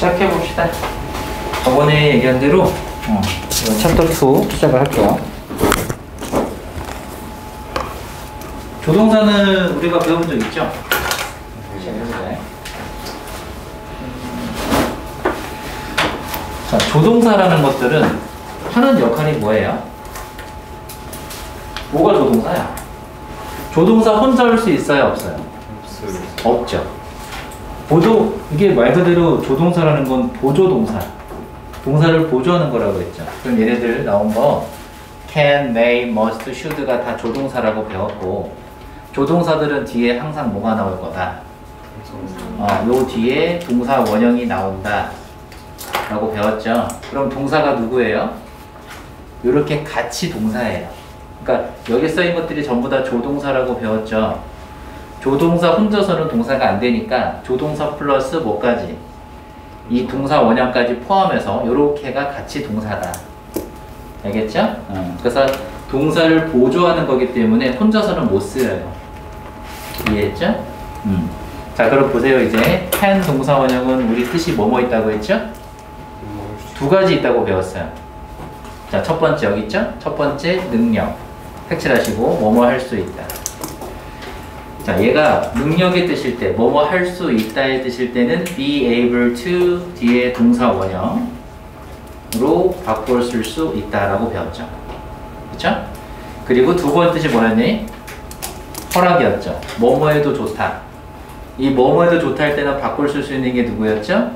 시작해 봅시다. 저번에 얘기한 대로 챕터 2 시작을 할게요. 조동사는 우리가 배워본 적 있죠? 자, 조동사라는 것들은 하는 역할이 뭐예요? 뭐가 조동사야? 조동사 혼자 할 수 있어요? 없어요? 없죠. 이게 말 그대로 조동사라는 건 보조동사. 동사를 보조하는 거라고 했죠. 그럼 얘네들 나온 거 can, may, must, should가 다 조동사라고 배웠고, 조동사들은 뒤에 항상 뭐가 나올 거다? 요 뒤에 동사 원형이 나온다 라고 배웠죠. 그럼 동사가 누구예요? 이렇게 같이 동사예요. 그러니까 여기 써있는 것들이 전부 다 조동사라고 배웠죠. 조동사 혼자서는 동사가 안 되니까 조동사 플러스 뭐까지? 이 동사 원형까지 포함해서 요렇게가 같이 동사다. 알겠죠? 그래서 동사를 보조하는 거기 때문에 혼자서는 못 쓰여요. 이해했죠? 자, 그럼 보세요. 이제 can 동사 원형은 우리 뜻이 뭐뭐 있다고 했죠? 두 가지 있다고 배웠어요. 자, 첫 번째 여기 있죠? 첫 번째 능력. 색칠하시고 뭐뭐 할 수 있다. 자, 얘가 능력의 뜻일 때, 뭐뭐 할 수 있다의 뜻일 때는 be able to 뒤에 동사 원형으로 바꿔 쓸 수 있다라고 배웠죠. 그쵸? 그리고 두 번째 뜻이 뭐였니? 허락이었죠. 뭐뭐해도 좋다. 이 뭐뭐해도 좋다 할 때는 바꿔 쓸 수 있는 게 누구였죠?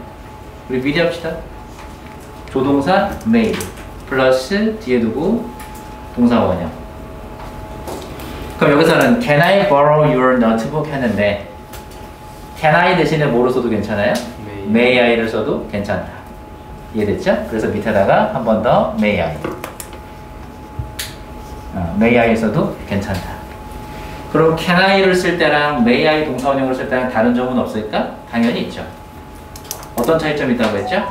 우리 미리 합시다. 조동사 may 플러스 뒤에 두고 동사 원형. 그럼 여기서는 can I borrow your notebook 했는데 can I 대신에 뭐로 써도 괜찮아요? may I를 써도 괜찮다. 이해됐죠? 그래서 밑에다가 한 번 더 may I may I 써도 괜찮다. 그럼 can I를 쓸 때랑 may I 동사원형을 쓸 때랑 다른 점은 없을까? 당연히 있죠. 어떤 차이점이 있다고 했죠?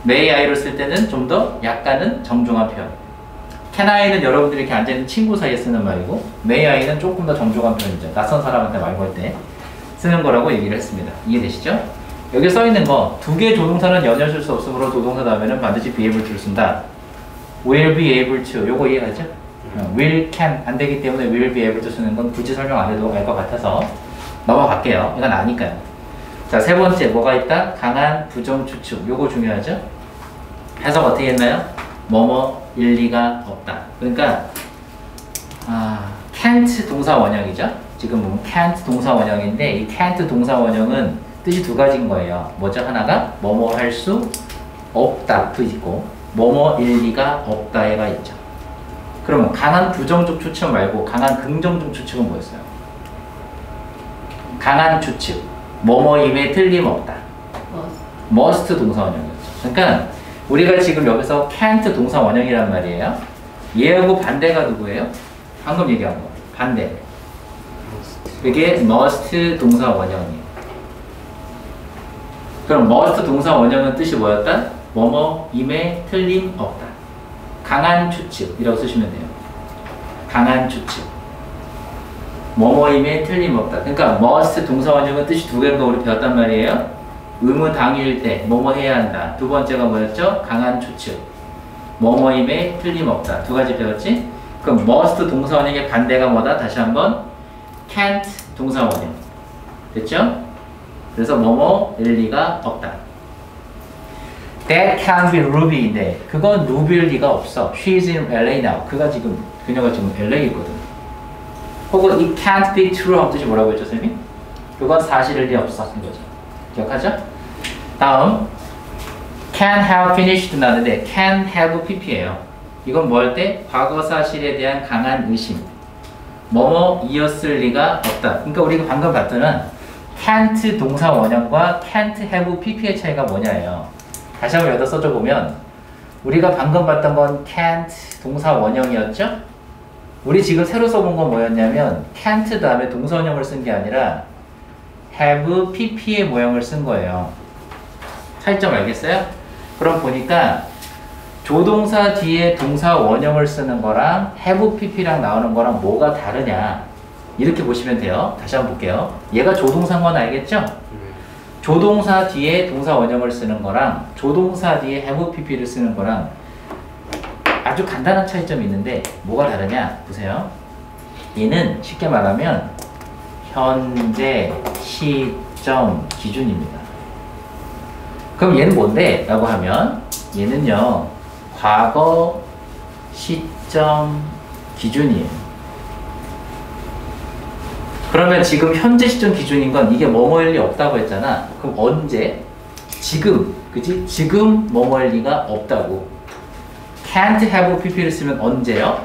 may I를 쓸 때는 좀 더 약간은 정중한 표현. can I는 여러분들이 이렇게 앉아있는 친구 사이에 쓰는 말이고 may I는 조금 더 정중한 표현이죠. 낯선 사람한테 말 걸 때 쓰는 거라고 얘기를 했습니다. 이해되시죠? 여기 써있는 거 두 개의 조동사는 연이어 쓸 수 없으므로 조동사 다음에는 반드시 be able to를 쓴다. will be able to 요거 이해하죠? will, can 안 되기 때문에 will be able to 쓰는 건 굳이 설명 안 해도 알 것 같아서 넘어갈게요. 이건 아니까요. 자, 세 번째 뭐가 있다? 강한 부정 추측. 요거 중요하죠? 해석 어떻게 했나요? 뭐뭐 일리가 없다. 그러니까 can't 동사 원형이죠. 지금 보면 can't 동사 원형인데 이 can't 동사 원형은 뜻이 두 가지인 거예요. 뭐죠? 하나가 뭐뭐 할 수 없다 도 있고 뭐뭐 일리가 없다가 있죠. 그러면 강한 부정적 추측 말고 강한 긍정적 추측은 뭐였어요? 강한 추측 뭐뭐임에 틀림없다. must 동사 원형이었죠. 그러니까 우리가 지금 여기서 can't 동사 원형이란 말이에요. 얘하고 반대가 누구예요? 방금 얘기한 거. 반대. 이게 must 동사 원형이에요. 그럼 must 동사 원형은 뜻이 뭐였다? 뭐뭐임에 틀림없다. 강한 추측이라고 쓰시면 돼요. 강한 추측. 뭐뭐임에 틀림없다. 그러니까 must 동사 원형은 뜻이 두 개인 거 우리 배웠단 말이에요. 의무 당일 때 뭐뭐 해야 한다. 두 번째가 뭐였죠? 강한 추측. 뭐뭐임에 틀림없다. 두 가지 배웠지? 그럼 must 동사 원형의 반대가 뭐다? 다시 한번 can't 동사 원형. 됐죠? 그래서 뭐뭐일 리가 없다. That can't be Ruby인데 그건 루비일 리가 없어. She's in LA now. 그녀가 지금 LA에 있거든. 혹은 it can't be true 하는 뜻이 뭐라고 했죠, 선생님? 그건 사실일 리 없어. 이거죠. 기억하죠? 다음 can have finished 나는데 can have pp예요. 이건 뭐 할 때? 과거 사실에 대한 강한 의심. 뭐뭐이었을 리가 없다. 그러니까 우리가 방금 봤더니 can't 동사 원형과 can't have pp의 차이가 뭐냐예요. 다시 한번 여기다 써줘 보면 우리가 방금 봤던 건 can't 동사 원형이었죠? 우리 지금 새로 써본 건 뭐였냐면 can't 다음에 동사 원형을 쓴 게 아니라 have pp의 모형을 쓴 거예요. 차이점 알겠어요? 그럼 보니까 조동사 뒤에 동사 원형을 쓰는 거랑 have pp랑 나오는 거랑 뭐가 다르냐 이렇게 보시면 돼요. 다시 한번 볼게요. 얘가 조동사인 건 알겠죠? 조동사 뒤에 동사 원형을 쓰는 거랑 조동사 뒤에 have pp를 쓰는 거랑 아주 간단한 차이점이 있는데 뭐가 다르냐 보세요. 얘는 쉽게 말하면 현재 시점 기준입니다. 그럼 얘는 뭔데? 라고 하면 얘는요 과거 시점 기준이에요. 그러면 지금 현재 시점 기준인 건 이게 뭐뭐일 리 없다고 했잖아. 그럼 언제? 지금, 그치? 지금 뭐뭐일 리가 없다고. can't have pp를 쓰면 언제요?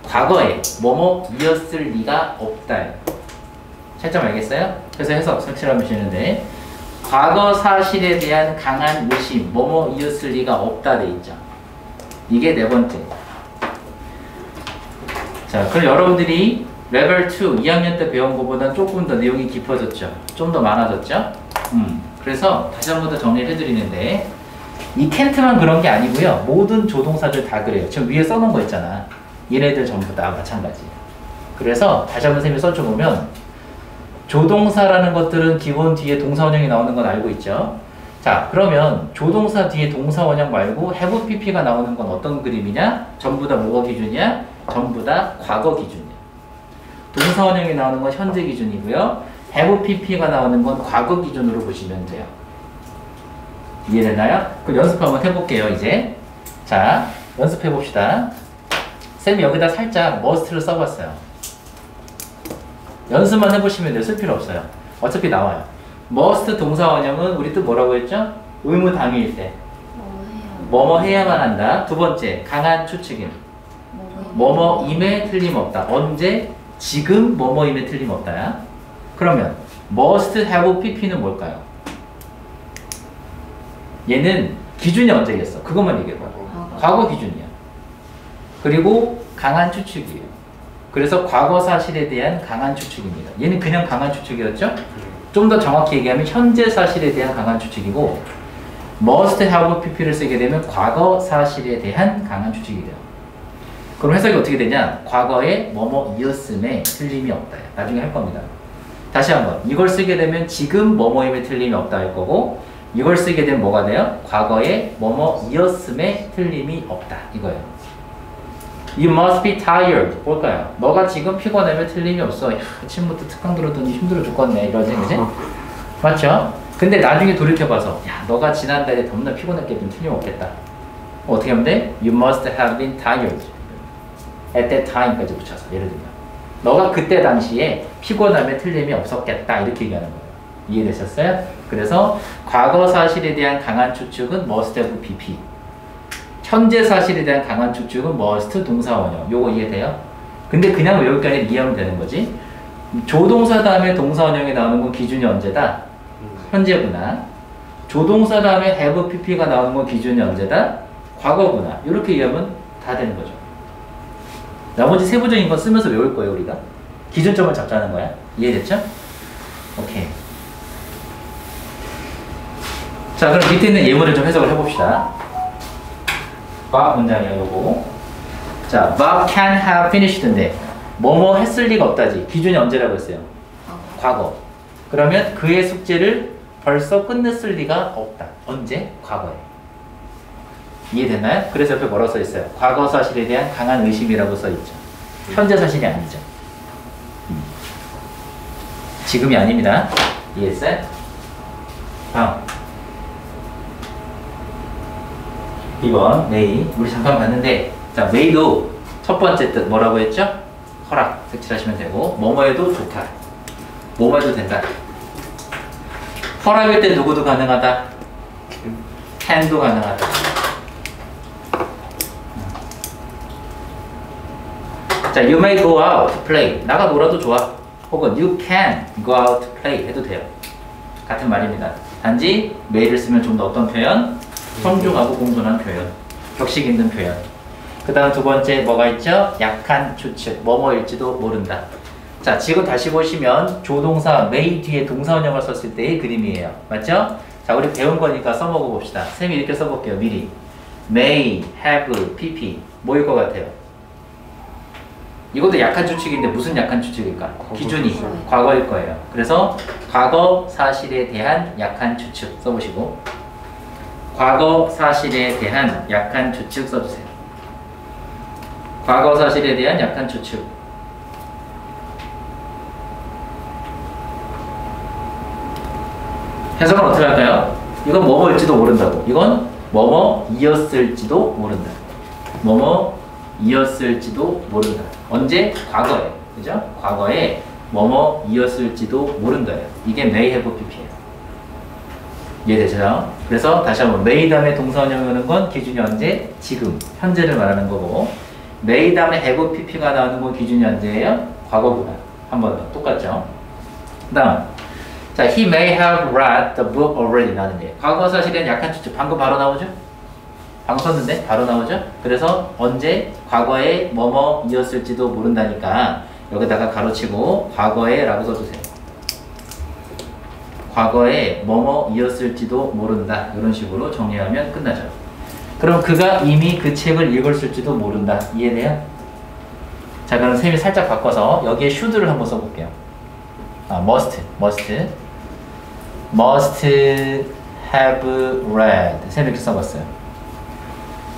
과거에 뭐뭐이었을 리가 없다. 차이점 알겠어요? 그래서 해석 색칠하면 되는데 과거 사실에 대한 강한 의심, 뭐뭐이었을 리가 없다 돼 있죠. 이게 네 번째. 자, 그럼 여러분들이 레벨 2, 2학년 때 배운 것보다 조금 더 내용이 깊어졌죠? 좀 더 많아졌죠? 그래서 다시 한 번 더 정리를 해드리는데 이 can't만 그런 게 아니고요. 모든 조동사들 다 그래요. 지금 위에 써놓은 거 있잖아. 얘네들 전부 다 마찬가지. 그래서 다시 한 번 선생님이 써줘보면 조동사라는 것들은 기본 뒤에 동사 원형이 나오는 건 알고 있죠? 자, 그러면 조동사 뒤에 동사 원형 말고 have pp가 나오는 건 어떤 그림이냐? 전부 다 뭐가 기준이야? 전부 다 과거 기준이야. 동사 원형이 나오는 건 현재 기준이고요. have pp가 나오는 건 과거 기준으로 보시면 돼요. 이해되나요? 그럼 연습 한번 해볼게요, 이제. 자, 연습해봅시다. 쌤이 여기다 살짝 must를 써봤어요. 연습만 해보시면 돼요. 쓸 필요 없어요. 어차피 나와요. must 동사 원형은 우리 뜻 뭐라고 했죠? 의무 당위일 때. 뭐뭐 해야만 한다. 두 번째, 강한 추측임. 뭐뭐임에 틀림없다. 언제? 지금 뭐뭐임에 틀림없다야. 그러면 must have pp는 뭘까요? 얘는 기준이 언제겠어? 그것만 얘기해봐. 과거 기준이야. 그리고 강한 추측이에요. 그래서 과거 사실에 대한 강한 추측입니다. 얘는 그냥 강한 추측이었죠? 좀 더 정확히 얘기하면 현재 사실에 대한 강한 추측이고 must have pp를 쓰게 되면 과거 사실에 대한 강한 추측이 돼요. 그럼 해석이 어떻게 되냐? 과거에 뭐뭐이었음에 틀림이 없다. 나중에 할 겁니다. 다시 한번 이걸 쓰게 되면 지금 뭐뭐임에 틀림이 없다 할 거고 이걸 쓰게 되면 뭐가 돼요? 과거에 뭐뭐이었음에 틀림이 없다 이거예요. You must be tired. 뭘까요? 너가 지금 피곤하면 틀림이 없어. 야, 아침부터 특강 들었더니 힘들어 죽겠네. 이러지, 그지? 맞죠? 근데 나중에 돌이켜봐서 야, 너가 지난달에 너무나 피곤했겠더니 틀림없겠다. 어떻게 하면 돼? You must have been tired. At that time까지 붙여서 예를 들면 너가 그때 당시에 피곤함에 틀림이 없었겠다. 이렇게 얘기하는 거예요. 이해되셨어요? 그래서 과거 사실에 대한 강한 추측은 must have pp. 현재 사실에 대한 강한 추측은 must 동사 원형. 요거 이해돼요? 근데 그냥 외울 게 아니라 이해하면 되는 거지. 조동사 다음에 동사 원형이 나오는 건 기준이 언제다? 현재구나. 조동사 다음에 have pp가 나오는 건 기준이 언제다? 과거구나. 이렇게 이해하면 다 되는 거죠. 나머지 세부적인 건 쓰면서 외울 거예요, 우리가. 기준점을 잡자는 거야. 이해됐죠? 오케이. 자, 그럼 밑에 있는 예문을 좀 해석을 해봅시다. Bob 문장이야, 요거. 자, Bob can have finished인데 뭐뭐 했을 리가 없다지. 기준이 언제라고 했어요? 과거. 그러면 그의 숙제를 벌써 끝냈을 리가 없다. 언제? 과거에. 이해됐나요? 그래서 옆에 뭐라고 써있어요? 과거 사실에 대한 강한 의심이라고 써있죠. 현재 사실이 아니죠. 지금이 아닙니다. 이해했어요? 다음 2번 메이. 우리 잠깐 봤는데 자, 메이도 첫 번째 뜻 뭐라고 했죠? 허락 색칠하시면 되고 뭐뭐 해도 좋다. 뭐뭐 해도 된다. 허락일 때 누구도 가능하다. can도 가능하다. 자, you may go out to play. 나가 놀아도 좋아. 혹은 you can go out to play 해도 돼요. 같은 말입니다. 단지 may를 쓰면 좀 더 어떤 표현? 성중하고 공존한 표현. 격식 있는 표현. 그 다음 두 번째 뭐가 있죠? 약한 추측. 뭐뭐일지도 모른다. 자, 지금 다시 보시면 조동사 may 뒤에 동사 원형을 썼을 때의 그림이에요. 맞죠? 자, 우리 배운 거니까 써먹어 봅시다. 쌤이 이렇게 써볼게요. 미리. may, have, pp. 뭐일 것 같아요? 이것도 약한 추측인데 무슨 약한 추측일까? 기준이 추측. 과거일 거예요. 그래서 과거 사실에 대한 약한 추측 써보시고 과거 사실에 대한 약한 추측 써주세요. 과거 사실에 대한 약한 추측. 해석은 어떻게 할까요? 이건 뭐뭐일지도 모른다고. 이건 뭐뭐이었을지도 모른다. 뭐뭐이었을지도 모른다. 언제? 과거에. 그죠? 과거에 뭐뭐이었을지도 모른다예요. 이게 may have pp예요. 이해되죠? 그래서 다시 한번 may 다음에 동사 원형이 오는 건 기준이 언제? 지금, 현재를 말하는 거고 may 다음에 have pp가 나오는 건 기준이 언제예요? 과거구나. 한 번 더. 똑같죠? 그 다음 자, he may have read the book already 나는데 과거 사실은 약한 추측 방금 바로 나오죠? 방금 썼는데 바로 나오죠? 그래서 언제 과거에 뭐뭐이었을지도 모른다니까 여기다가 가로치고 과거에 라고 써주세요. 과거에 뭐뭐이었을지도 모른다 이런 식으로 정리하면 끝나죠. 그럼 그가 이미 그 책을 읽었을지도 모른다. 이해돼요? 자, 그럼 쌤이 살짝 바꿔서 여기에 should를 한번 써볼게요. must have read. 쌤이 이렇게 써봤어요.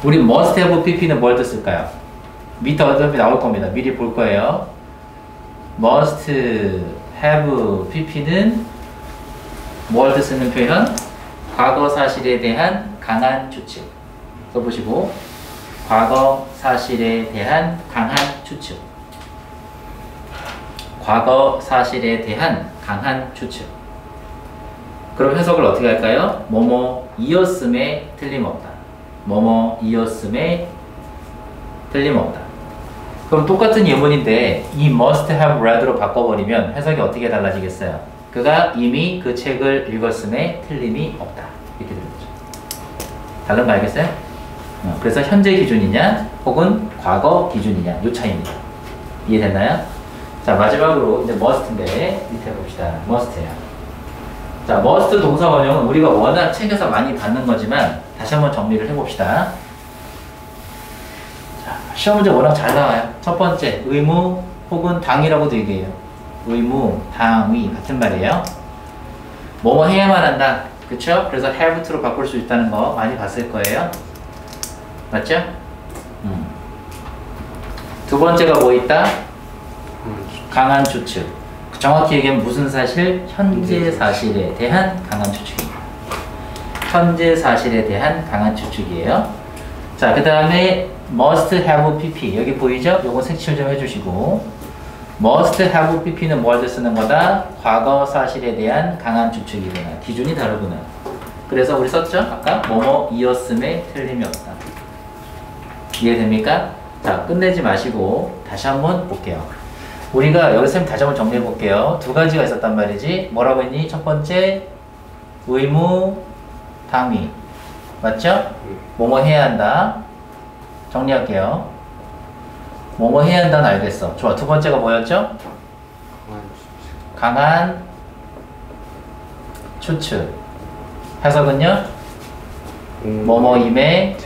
우리 must have pp는 뭘 뜻을까요? 밑에 어차피 나올 겁니다. 미리 볼 거예요. must have pp는 뭘 뜻쓰는 표현? 과거 사실에 대한 강한 추측. 써보시고 과거 사실에 대한 강한 추측. 과거 사실에 대한 강한 추측. 그럼 해석을 어떻게 할까요? 뭐뭐이었음에 틀림없다. 뭐뭐이었음에 틀림없다. 그럼 똑같은 예문인데 이 must have read로 바꿔버리면 해석이 어떻게 달라지겠어요? 그가 이미 그 책을 읽었음에 틀림이 없다. 이렇게 되는 거죠. 다른 거 알겠어요? 그래서 현재 기준이냐 혹은 과거 기준이냐 이 차이입니다. 이해됐나요? 자, 마지막으로 이제 must인데 밑에 봅시다. must예요. 자, must 동사 원형은 우리가 워낙 책에서 많이 받는 거지만 다시 한번 정리를 해봅시다. 자, 시험 문제 워낙 잘 나와요. 첫 번째, 의무 혹은 당이라고도 얘기해요. 의무, 당위 같은 말이에요. 뭐뭐 해야만 한다. 그쵸? 그래서 have to로 바꿀 수 있다는 거 많이 봤을 거예요. 맞죠? 두 번째가 뭐 있다? 강한 추측. 정확히 얘기하면 무슨 사실? 현재 사실에 대한 강한 추측입니다. 현재 사실에 대한 강한 추측이에요. 자, 그 다음에 must have pp. 여기 보이죠? 요거 색칠 좀 해주시고 must have pp는 뭘 쓰는 거다? 과거 사실에 대한 강한 추측이구나. 기준이 다르구나. 그래서 우리 썼죠? 아까 뭐뭐이었음에 틀림이 없다. 이해됩니까? 자, 끝내지 마시고 다시 한번 볼게요. 우리가 여기 쌤 다시 한번 정리해 볼게요. 두 가지가 있었단 말이지. 뭐라고 했니? 첫 번째 의무, 당위. 맞죠? 뭐뭐 해야 한다. 정리할게요. 뭐뭐 해야 한다는 알겠어. 좋아. 두 번째가 뭐였죠? 강한 추측. 해석은요? 뭐뭐임에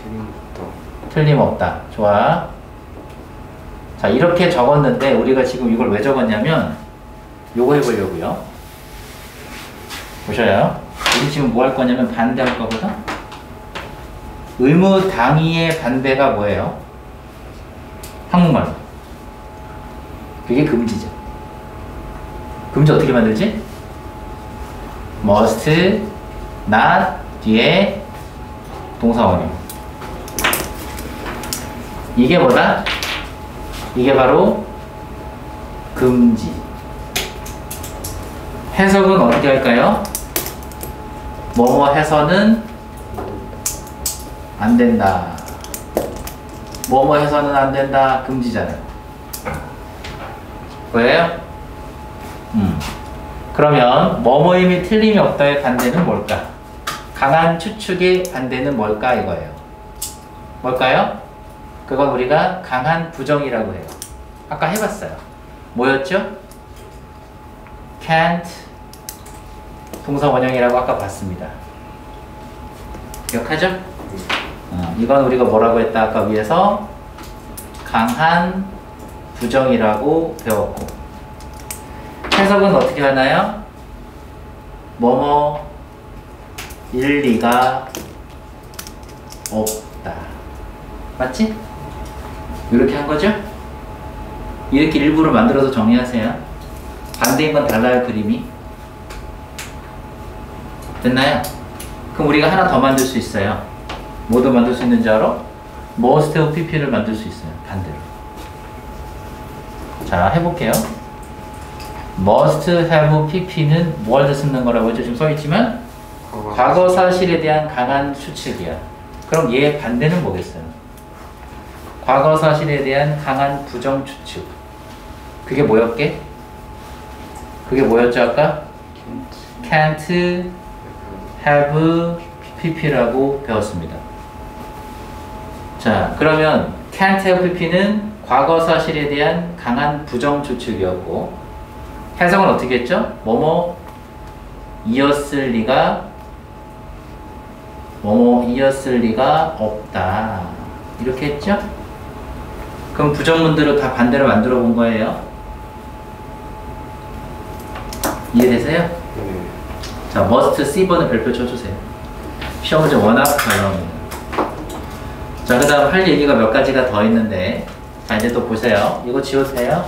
틀림없다. 좋아. 자, 이렇게 적었는데 우리가 지금 이걸 왜 적었냐면 요거 해보려고요. 보셔요. 우리 지금 뭐 할 거냐면 반대할 거거든. 의무 당위의 반대가 뭐예요? 한국말로. 그게 금지죠. 금지 어떻게 만들지? must, not 뒤에 동사 원형. 이게 뭐다? 이게 바로 금지. 해석은 어떻게 할까요? 뭐뭐 해서는 안 된다. 뭐뭐 해서는 안 된다. 금지잖아요. 보여요? 그러면 뭐뭐임이 틀림이 없다의 반대는 뭘까? 강한 추측의 반대는 뭘까 이거예요. 뭘까요? 그건 우리가 강한 부정이라고 해요. 아까 해봤어요. 뭐였죠? can't 동사 원형이라고 아까 봤습니다. 기억하죠? 이건 우리가 뭐라고 했다? 아까 위에서 강한 부정이라고 배웠고, 해석은 어떻게 하나요? 뭐뭐 일리가 없다. 맞지? 이렇게 한 거죠? 이렇게 일부러 만들어서 정리하세요. 반대인 건 달라요, 그림이. 됐나요? 그럼 우리가 하나 더 만들 수 있어요. 뭐도 만들 수 있는지 알아? must have pp를 만들 수 있어요. 반대로. 자, 해볼게요. must have pp는 뭘 쓰는 거라고 했죠? 지금 써있지만 과거 사실에 대한 강한 추측이야. 그럼 얘의 반대는 뭐겠어요? 과거 사실에 대한 강한 부정 추측. 그게 뭐였게? 그게 뭐였죠 아까? can't have pp라고 배웠습니다. 자, 그러면 can't have pp는 과거 사실에 대한 강한 부정 추측이었고, 해석은 어떻게 했죠? 뭐뭐 이었을 리가 없다. 이렇게 했죠? 그럼 부정문들을 다 반대로 만들어 본 거예요. 이해되세요? 네. 자, must C번을 별표 쳐주세요. 시험 문제 워낙 잘 나옵니다. 자, 그 다음 할 얘기가 몇 가지가 더 있는데, 자, 이제 또 보세요. 이거 지우세요.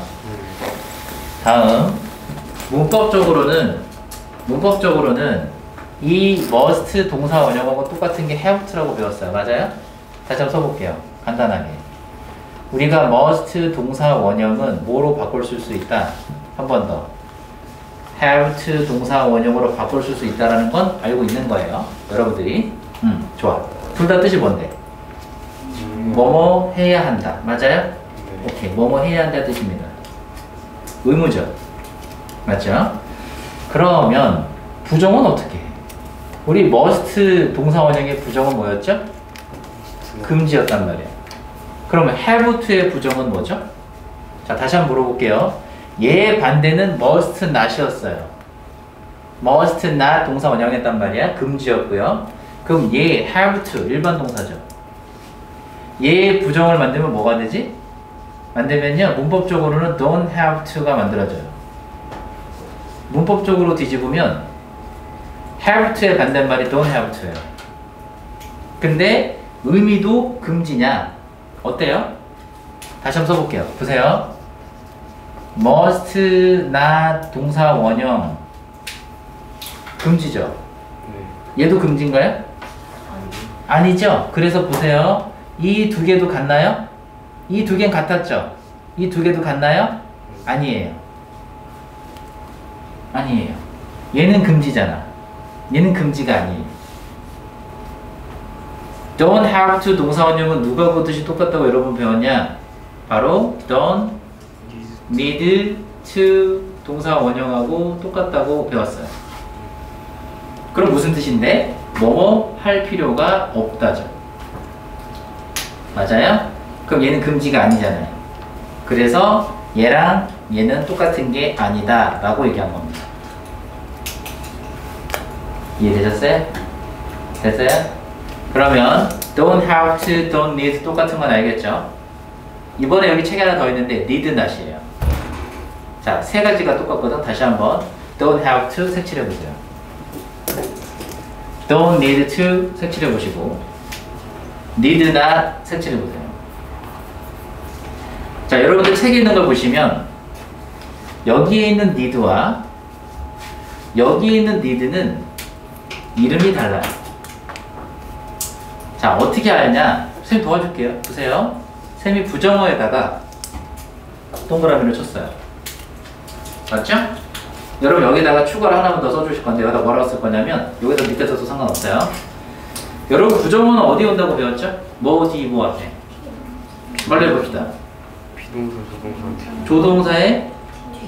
다음, 문법적으로는 이 must 동사 원형하고 똑같은 게 have to라고 배웠어요. 맞아요? 다시 한번 써볼게요. 간단하게. 우리가 must 동사 원형은 뭐로 바꿀 수 있다? 한 번 더. have to 동사 원형으로 바꿀 수 있다는 건 알고 있는 거예요. 여러분들이. 좋아. 둘 다 뜻이 뭔데? 뭐뭐 해야 한다. 맞아요? 네. 오케이. 뭐뭐 해야 한다 뜻입니다. 의무죠. 맞죠? 그러면 부정은 어떻게 해? 우리 must 동사 원형의 부정은 뭐였죠? 금지였단 말이야. 그러면 have to의 부정은 뭐죠? 자, 다시 한번 물어볼게요. 얘의 반대는 must not이었어요. must not 동사 원형했단 말이야. 금지였고요. 그럼 얘 have to 일반 동사죠. 얘의 부정을 만들면 뭐가 되지? 만들면요, 문법적으로는 don't have to가 만들어져요. 문법적으로 뒤집으면 have to의 반대말이 don't have to예요. 근데 의미도 금지냐? 어때요? 다시 한번 써볼게요. 보세요. must not 동사 원형 금지죠? 네. 얘도 금지인가요? 아니죠? 그래서 보세요. 이 두 개도 같나요? 이 두 개는 같았죠? 이 두 개도 같나요? 아니에요. 아니에요. 얘는 금지잖아. 얘는 금지가 아니에요. don't have to 동사 원형은 누가 보듯이 똑같다고 여러분 배웠냐? 바로 don't need to 동사 원형하고 똑같다고 배웠어요. 그럼 무슨 뜻인데? 뭐뭐 할 필요가 없다죠. 맞아요? 그럼 얘는 금지가 아니잖아요. 그래서 얘랑 얘는 똑같은 게 아니다 라고 얘기한 겁니다. 이해되셨어요? 됐어요? 그러면 don't have to, don't need 똑같은 건 알겠죠? 이번에 여기 책에 하나 더 있는데 need not이에요. 자, 세 가지가 똑같거든. 다시 한번 don't have to 색칠해 보세요. don't need to 색칠해 보시고 need not 색칠해 보세요. 자, 여러분들 책에 있는 걸 보시면 여기에 있는 need와 여기에 있는 need는 이름이 달라요. 자, 어떻게 알냐? 쌤 도와줄게요. 보세요. 쌤이 부정어에다가 동그라미를 쳤어요. 맞죠? 여러분 여기다가 추가를 하나만 더 써주실 건데 여기다 뭐라고 쓸 거냐면 여기서 밑에 써도 상관없어요. 여러분 부정어는 어디 온다고 배웠죠? 뭐 뒤 뭐 앞에? 빨리 해봅시다. 비동사, 조동사. 조동사의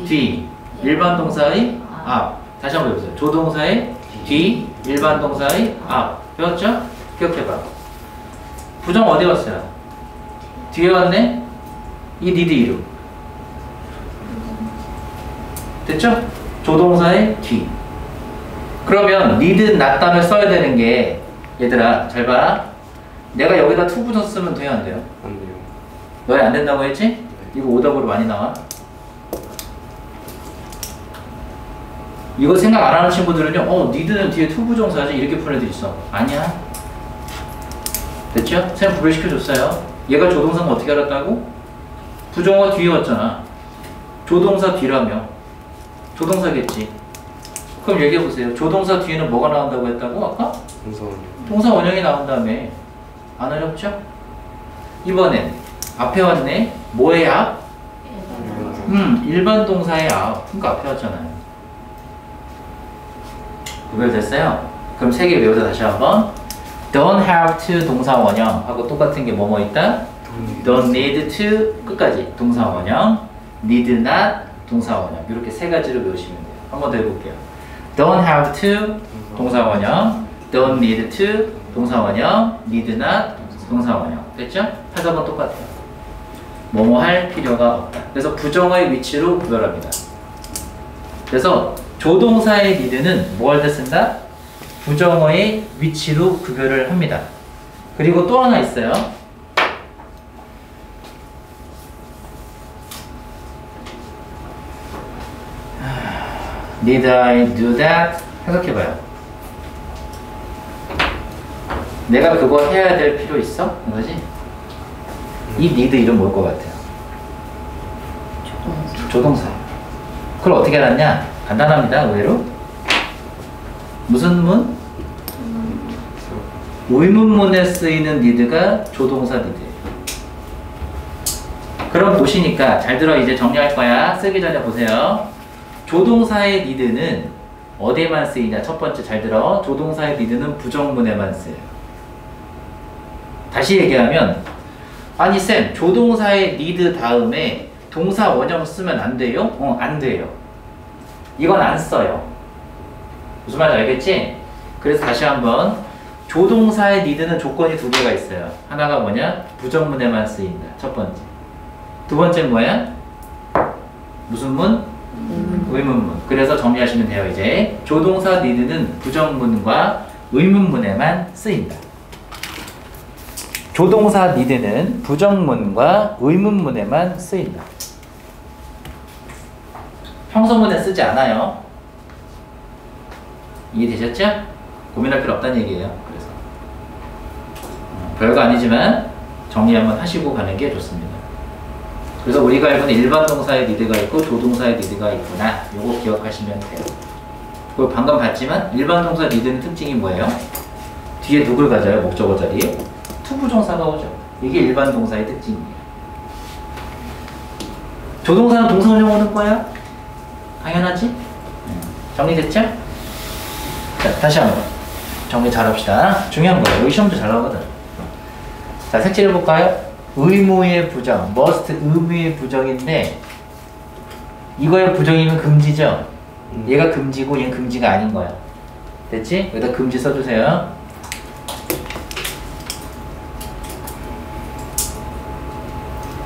뒤, 일반 동사의 앞. 다시 한번 해보세요. 조동사의 뒤, 일반 동사의 앞. 배웠죠? 기억해봐. 부정 어디 왔어요? 뒤에 왔네? 이 need 이름. 됐죠? 조동사의 뒤. 그러면 need not 다음에 써야 되는 게 얘들아 잘 봐. 내가 여기다 to 붙여 쓰면 돼요 안 돼요? 안 돼요. 너희 안 된다고 했지? 네. 이거 오답으로 많이 나와. 이거 생각 안 하는 친구들은요, 니드는 뒤에 투부정사지 이렇게 푸는 애들 있어. 아니야. 됐죠? 쌤 구별시켜줬어요. 얘가 조동사는 어떻게 알았다고? 부정어가 뒤에 왔잖아. 조동사 뒤라며. 조동사겠지. 그럼 얘기해보세요. 조동사 뒤에는 뭐가 나온다고 했다고 아까? 동사원이요. 동사 원형이 나온다며. 안 어렵죠? 이번엔 앞에 왔네. 뭐의 앞? 일반 동사의 앞. 그러니까 앞에 왔잖아요. 구별됐어요? 그럼 세 개 외우자 다시 한번. Don't have to 동사 원형 하고 똑같은 게 뭐뭐 있다? Don't need to 끝까지 동사 원형. Need not 동사 원형. 이렇게 세 가지를 외우시면 돼요. 한 번 더 해볼게요. Don't have to 동사 원형. Don't need to 동사 원형. Need not 동사 원형. 됐죠? 해석은 똑같아요. 뭐뭐 할 필요가 없다. 그래서 부정어의 위치로 구별합니다. 그래서 조동사의 need는 뭐 할 때 쓴다? 부정어의 위치로 구별을 합니다. 그리고 또 하나 있어요. Need I do that? 해석해봐요. 내가 그거 해야 될 필요 있어? 이거지? 이 need 이름 뭘 것 같아요? 조동사. 그걸 어떻게 알았냐? 간단합니다. 의외로. 무슨 문? 의문문에 쓰이는 need가 조동사 need예요. 그럼 보시니까 잘 들어. 이제 정리할 거야. 쓰기 전에 보세요. 조동사의 need는 어디에만 쓰이냐? 첫 번째 잘 들어. 조동사의 need는 부정문에만 쓰여요. 다시 얘기하면 아니 쌤 조동사의 need 다음에 동사 원형 쓰면 안 돼요? 안 돼요. 이건 안 써요. 무슨 말인지 알겠지? 그래서 다시 한번 조동사의 need는 조건이 두 개가 있어요. 하나가 뭐냐? 부정문에만 쓰인다. 첫 번째. 두 번째는 뭐야? 무슨 문? 의문문. 그래서 정리하시면 돼요. 이제 조동사 need는 부정문과 의문문에만 쓰인다. 조동사 need는 부정문과 의문문에만 쓰인다. 평소문에 쓰지 않아요. 이해되셨죠? 고민할 필요 없다는 얘기예요. 그래서 별거 아니지만 정리 한번 하시고 가는 게 좋습니다. 그래서 우리가 알고 있는 일반 동사의 need가 있고 조동사의 need가 있구나. 요거 기억하시면 돼요. 그리고 방금 봤지만 일반 동사 need는 특징이 뭐예요? 뒤에 누굴 가져요? 목적어 자리에? 투부정사가 오죠. 이게 일반 동사의 특징이에요. 조동사는 동사 원형 오는 거야? 당연하지? 정리됐죠? 자, 다시 한번 정리 잘합시다. 중요한 거예요. 여기 시험도 잘 나오거든. 자, 색칠해볼까요? 의무의 부정, must 의무의 부정인데 이거의 부정이면 금지죠? 얘가 금지고 얘는 금지가 아닌 거야. 됐지? 여기다 금지 써주세요.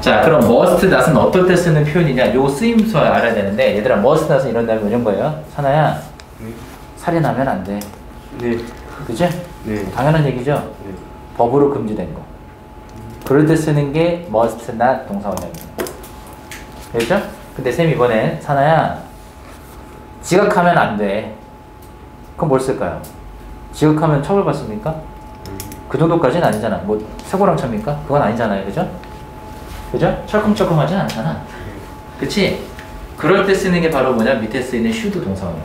자, 그럼 must not은 어떨 때 쓰는 표현이냐? 요 쓰임수 알아야 되는데 얘들아 must not은 이런 다음에 이런 거예요. 사나야, 네. 살인하면 안 돼. 네. 그치? 네. 당연한 얘기죠? 네. 법으로 금지된 거. 그럴 때 쓰는 게 must not 동사 원형입니다. 됐죠? 근데 쌤 이번엔 사나야, 지각하면 안 돼. 그럼 뭘 쓸까요? 지각하면 처벌받습니까? 그 정도까지는 아니잖아. 뭐 세고랑 찹니까? 그건 아니잖아요. 그죠? 그죠? 철컹철컹하진 않잖아. 그치? 그럴 때 쓰는 게 바로 뭐냐? 밑에 쓰이는 should 동사 원형.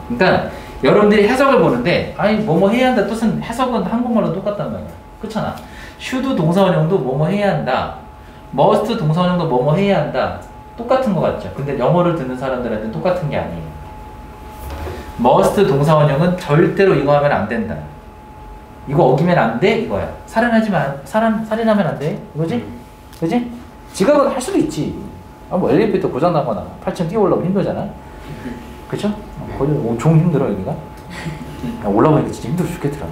그러니까 여러분들이 해석을 보는데 아니 뭐뭐 해야 한다 뜻은 해석은 한국말로 똑같단 말이야. 그렇잖아. should 동사 원형도 뭐뭐 해야 한다. must 동사 원형도 뭐뭐 해야 한다. 똑같은 거 같죠? 근데 영어를 듣는 사람들한테는 똑같은 게 아니에요. must 동사 원형은 절대로 이거 하면 안 된다. 이거 어기면 안 돼? 이거야. 살인하면 안 돼? 이거지? 그지? 지각은 할 수도 있지. 뭐 엘리베이터 고장 나거나 8층 뛰어 올라오면 힘들잖아. 그쵸? 거기 엄청 힘들어 여기가. 올라가니까 진짜 힘들어 죽겠더라.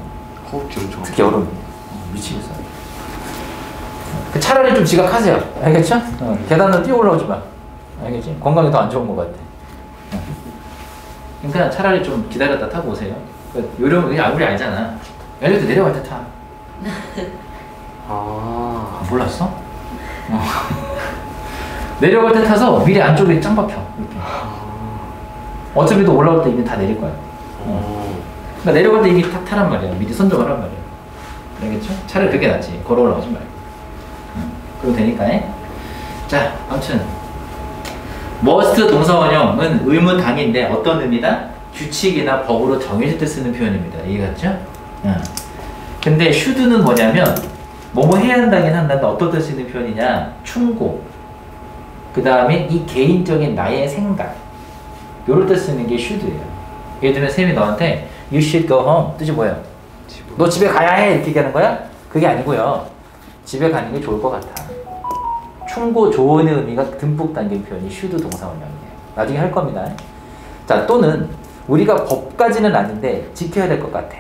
허벅지 엄청. 특히 여름. 미치겠어. 차라리 좀 지각하세요. 알겠죠? 계단을 뛰어 올라오지 마. 알겠지? 건강에 더 안 좋은 것 같아. 그러니까 차라리 좀 기다렸다 타고 오세요. 요령 우리 알잖아. 엘리베이터 내려갈 때 타. 아. 몰랐어? 내려갈 때 타서 미리 안쪽에 짱 박혀. 이렇게. 어차피 또 올라올 때 이미 다 내릴 거야. 그러니까 내려갈 때 이미 탁 타란 말이야. 미리 선정하란 말이야. 알겠죠? 차라리 그게 낫지. 걸어 올라오지 말고. 그러면 되니까. 자, 아무튼 must 동사 원형은 의무당인데 어떤 의미다? 규칙이나 법으로 정해질 때 쓰는 표현입니다. 이해갔죠? 근데 should는 뭐냐면 뭐뭐 해야 한다긴 한다는데 어떤 때 쓰는 표현이냐? 충고. 그 다음에 이 개인적인 나의 생각. 요럴 때 쓰는 게 should예요. 예를 들면 쌤이 너한테 you should go home. 뜻이 뭐예요? 너 집에 가야 해. 이렇게 얘기하는 거야? 그게 아니고요. 집에 가는 게 좋을 것 같아. 충고 조언의 의미가 듬뿍 담긴 표현이 should 동사 원형이에요. 나중에 할 겁니다. 자, 또는 우리가 법까지는 아닌데 지켜야 될 것 같아.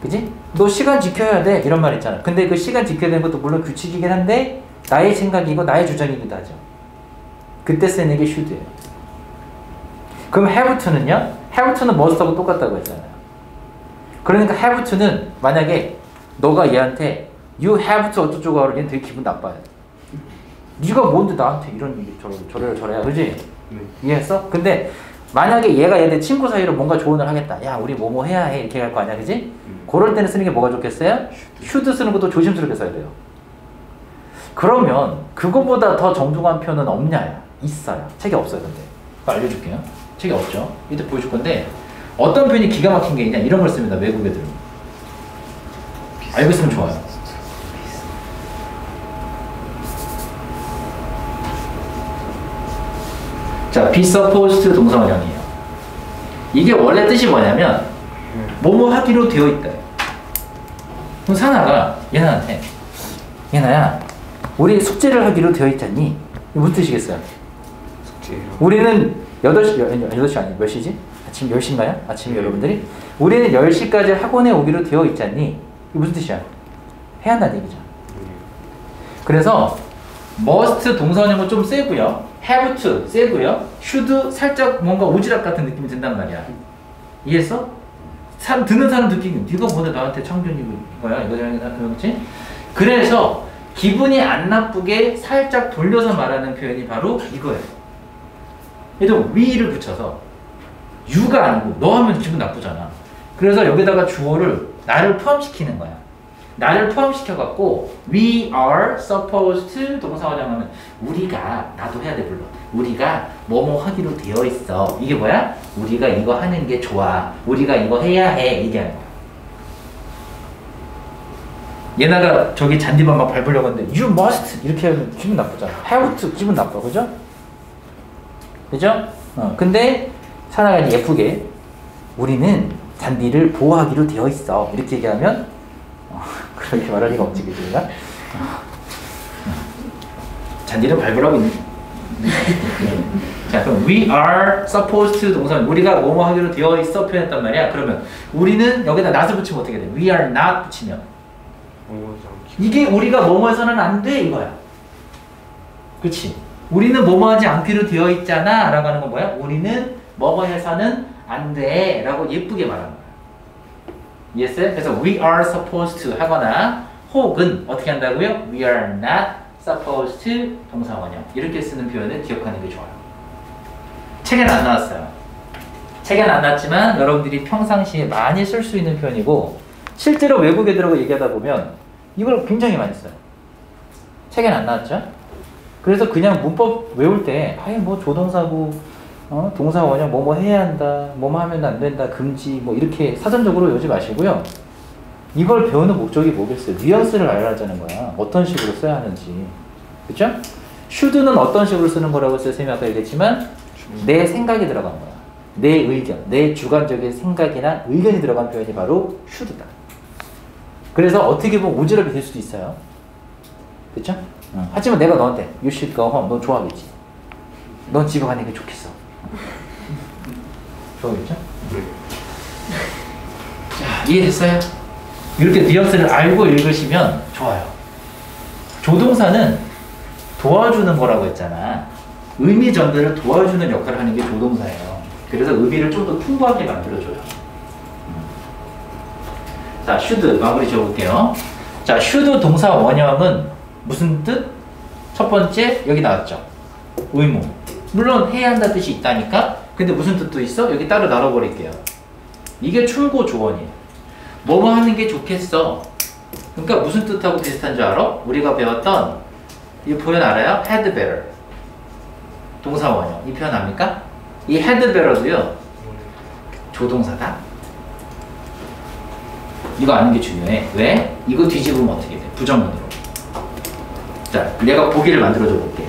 그지? 너 시간 지켜야 돼. 이런 말 있잖아. 근데 그 시간 지켜야 되는 것도 물론 규칙이긴 한데 나의 생각이고 나의 주장이기도 하죠. 그때 쓰는 게 should예요. 그럼 have to는요? have to는 must하고 똑같다고 했잖아요. 그러니까 have to는 만약에 너가 얘한테 you have to 어쩌고저쩌고 하면 얘는 되게 기분 나빠요. 네가 뭔데 나한테 이런 얘기 저래야 그지? 네. 이해했어? 근데 만약에 얘가 얘네 친구 사이로 뭔가 조언을 하겠다. 야 우리 뭐뭐 해야 해 이렇게 할 거 아니야 그지? 그럴 때는 쓰는 게 뭐가 좋겠어요? should 쓰는 것도 조심스럽게 써야 돼요. 그러면 그거보다 더 정중한 표현은 없냐야? 있어요. 책에 없어요 근데. 알려줄게요. 책에 없죠. 이때 보여줄 건데 어떤 표현이 기가 막힌 게 있냐 이런 걸 씁니다. 외국 애들은. 알고 있으면 좋아요. 자, be supposed 동사 원형이에요. 이게 원래 뜻이 뭐냐면 뭐뭐 하기로 되어 있다. 그럼 사나가 예나한테 예나야 우리 숙제를 하기로 되어 있잖니? 무슨 뜻이겠어요? 숙제요. 우리는 8시 아니 몇 시지? 아침 10시인가요? 아침 여러분들이? 우리는 10시까지 학원에 오기로 되어 있잖니? 이게 무슨 뜻이야? 해야 한다는 얘기죠. 그래서 must 동사원형은 좀 세고요. have to 세고요. should 살짝 뭔가 오지랖 같은 느낌이 든단 말이야. 이해했어? 듣는 사람 느끼는 네가 뭔데 나한테 창준이 거야? 이거지? 그래서 기분이 안 나쁘게 살짝 돌려서 말하는 표현이 바로 이거예요. 얘도 we를 붙여서 you가 아니고 너 하면 기분 나쁘잖아. 그래서 여기다가 주어를 나를 포함시키는 거야. 나를 포함시켜갖고 we are supposed to 동사원형 하면 우리가 나도 해야 돼 물론 우리가 뭐뭐 하기로 되어 있어. 이게 뭐야? 우리가 이거 하는 게 좋아. 우리가 이거 해야 해. 얘기하는 거야. 얘나가 저기 잔디밭 막 밟으려고 하는데 you must 이렇게 하면 기분 나쁘잖아. have to 기분 나빠. 그죠? 그죠? 근데 사나가 예쁘게 우리는 잔디를 보호하기로 되어 있어. 이렇게 얘기하면 그렇게 말할 리가 없지, 그지? 잔디를 밟으라고 있는. 자, 그럼 we are supposed to 동사 우리가 뭐뭐 하기로 되어 있어 표현했단 말이야. 그러면 우리는 여기다 not을 붙이면 어떻게 돼? we are not 붙이면 이게 우리가 뭐뭐 해서는 안 돼 이거야. 그치? 우리는 뭐뭐 하지 않기로 되어 있잖아 라고 하는 건 뭐야? 우리는 뭐뭐 해서는 안 돼 라고 예쁘게 말하는 거야. 이해했어요? 그래서 we are supposed to 하거나 혹은 어떻게 한다고요? we are not supposed to 동사 원형 이렇게 쓰는 표현을 기억하는 게 좋아요. 책에는 안 나왔어요. 책에는 안 나왔지만 여러분들이 평상시에 많이 쓸 수 있는 표현이고 실제로 외국 애들하고 얘기하다 보면 이걸 굉장히 많이 써요. 책에는 안 나왔죠? 그래서 그냥 문법 외울 때 아예 뭐 조동사고 동사 원형 뭐뭐 해야 한다 뭐뭐 하면 안 된다 금지 뭐 이렇게 사전적으로 외우지 마시고요. 이걸 배우는 목적이 뭐겠어요? 뉘앙스를 알아야하는 거야. 어떤 식으로 써야 하는지. 그쵸? should는 어떤 식으로 쓰는 거라고 했어요? 쌤이 아까 얘기했지만 내 생각이 들어간 거야. 내 의견, 내 주관적인 생각이나 의견이 들어간 표현이 바로 should다. 그래서 어떻게 보면 오지랖이 될 수도 있어요. 그쵸? 하지만 내가 너한테 you should go home 넌 좋아하겠지. 넌 집에 가는 게 좋겠어. 좋아하겠죠? 자, 이해됐어요? 이렇게 뉘앙스를 알고 읽으시면 좋아요. 조동사는 도와주는 거라고 했잖아. 의미 전달을 도와주는 역할을 하는 게 조동사예요. 그래서 의미를 좀 더 풍부하게 만들어줘요. 자, should 마무리 지어볼게요. 자, should 동사 원형은 무슨 뜻? 첫 번째, 여기 나왔죠. 의무. 물론 해야 한다는 뜻이 있다니까. 근데 무슨 뜻도 있어? 여기 따로 나눠버릴게요. 이게 충고 조언이에요. 뭐뭐 하는 게 좋겠어. 그러니까 무슨 뜻하고 비슷한 줄 알아? 우리가 배웠던 이 표현 알아요? had better. 동사 원형. 이 표현 압니까? 이 had better도요. 조동사다. 이거 아는 게 중요해. 왜? 이거 뒤집으면 어떻게 돼? 부정문으로. 자, 내가 보기를 만들어줘 볼게.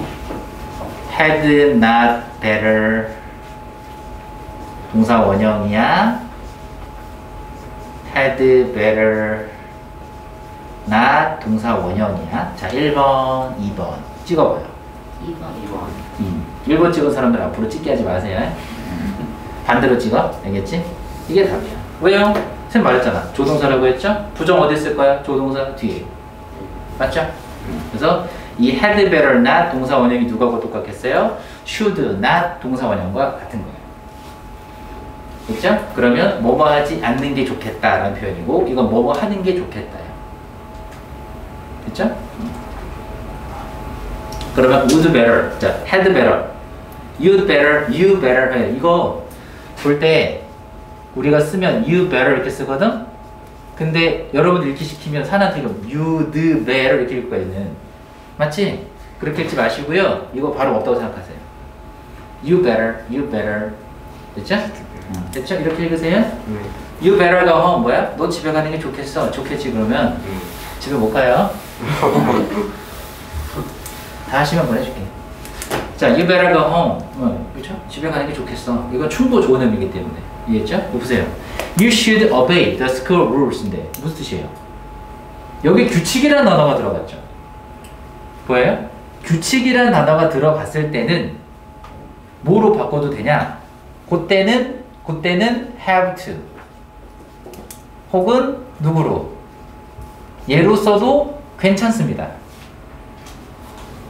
had not better. 동사 원형이야. had better. not 동사 원형이야. 자, 1번, 2번. 찍어봐요. 2번. 1번 찍은 사람들 앞으로 찍게 하지 마세요. 반대로 찍어. 알겠지? 이게 답이야. 왜요? 쌤 말했잖아. 조동사라고 했죠? 부정 어디 쓸 거야? 조동사 뒤에. 맞죠? 그래서 이 had better not 동사 원형이 누가하고 똑같겠어요? should not 동사 원형과 같은 거예요. 그렇죠? 그러면 뭐뭐 하지 않는 게 좋겠다라는 표현이고 이건 뭐뭐 하는 게 좋겠다요. 그렇죠? 그러면 would better, 자, had better, you'd better, you better 해. 이거 볼 때 우리가 쓰면 you better 이렇게 쓰거든? 근데 여러분들 읽기 시키면 사나트가 you'd better 이렇게 읽을 거예요. 맞지? 그렇게 읽지 마시고요. 이거 바로 없다고 생각하세요. You better, you better. 됐죠? 됐죠? 이렇게 읽으세요. You better go home. 뭐야? 너 집에 가는 게 좋겠어. 좋겠지 그러면 집에 못 가요. 다시 한번 보내줄게. 자, you better go home. 그렇죠? 집에 가는 게 좋겠어. 이건 충고 좋은 의미이기 때문에. 이해했죠? 보세요. You should obey the school rules인데 무슨 뜻이에요? 여기 규칙이라는 단어가 들어갔죠. 보여요? 규칙이라는 단어가 들어갔을 때는 뭐로 바꿔도 되냐? 그때는 have to 혹은 누구로? 얘로 써도 괜찮습니다.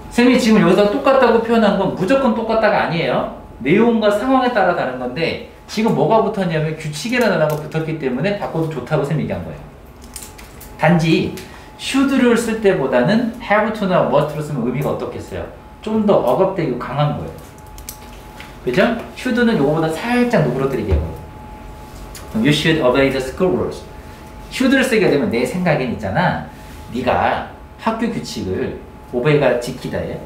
쌤이 지금 여기서 똑같다고 표현한 건 무조건 똑같다가 아니에요. 내용과 상황에 따라 다른 건데 지금 뭐가 붙었냐면 규칙이라는 단어가 붙었기 때문에 바꿔도 좋다고 쌤이 얘기한 거예요. 단지 should를 쓸 때보다는 have to나 must로 쓰면 의미가 어떻겠어요? 좀 더 억압되고 강한 거예요. 그죠? should는 요거보다 살짝 누그러뜨리게 하고 You should obey the school rules. should를 쓰게 되면 내 생각엔 있잖아. 네가 학교 규칙을 obey가 지키다에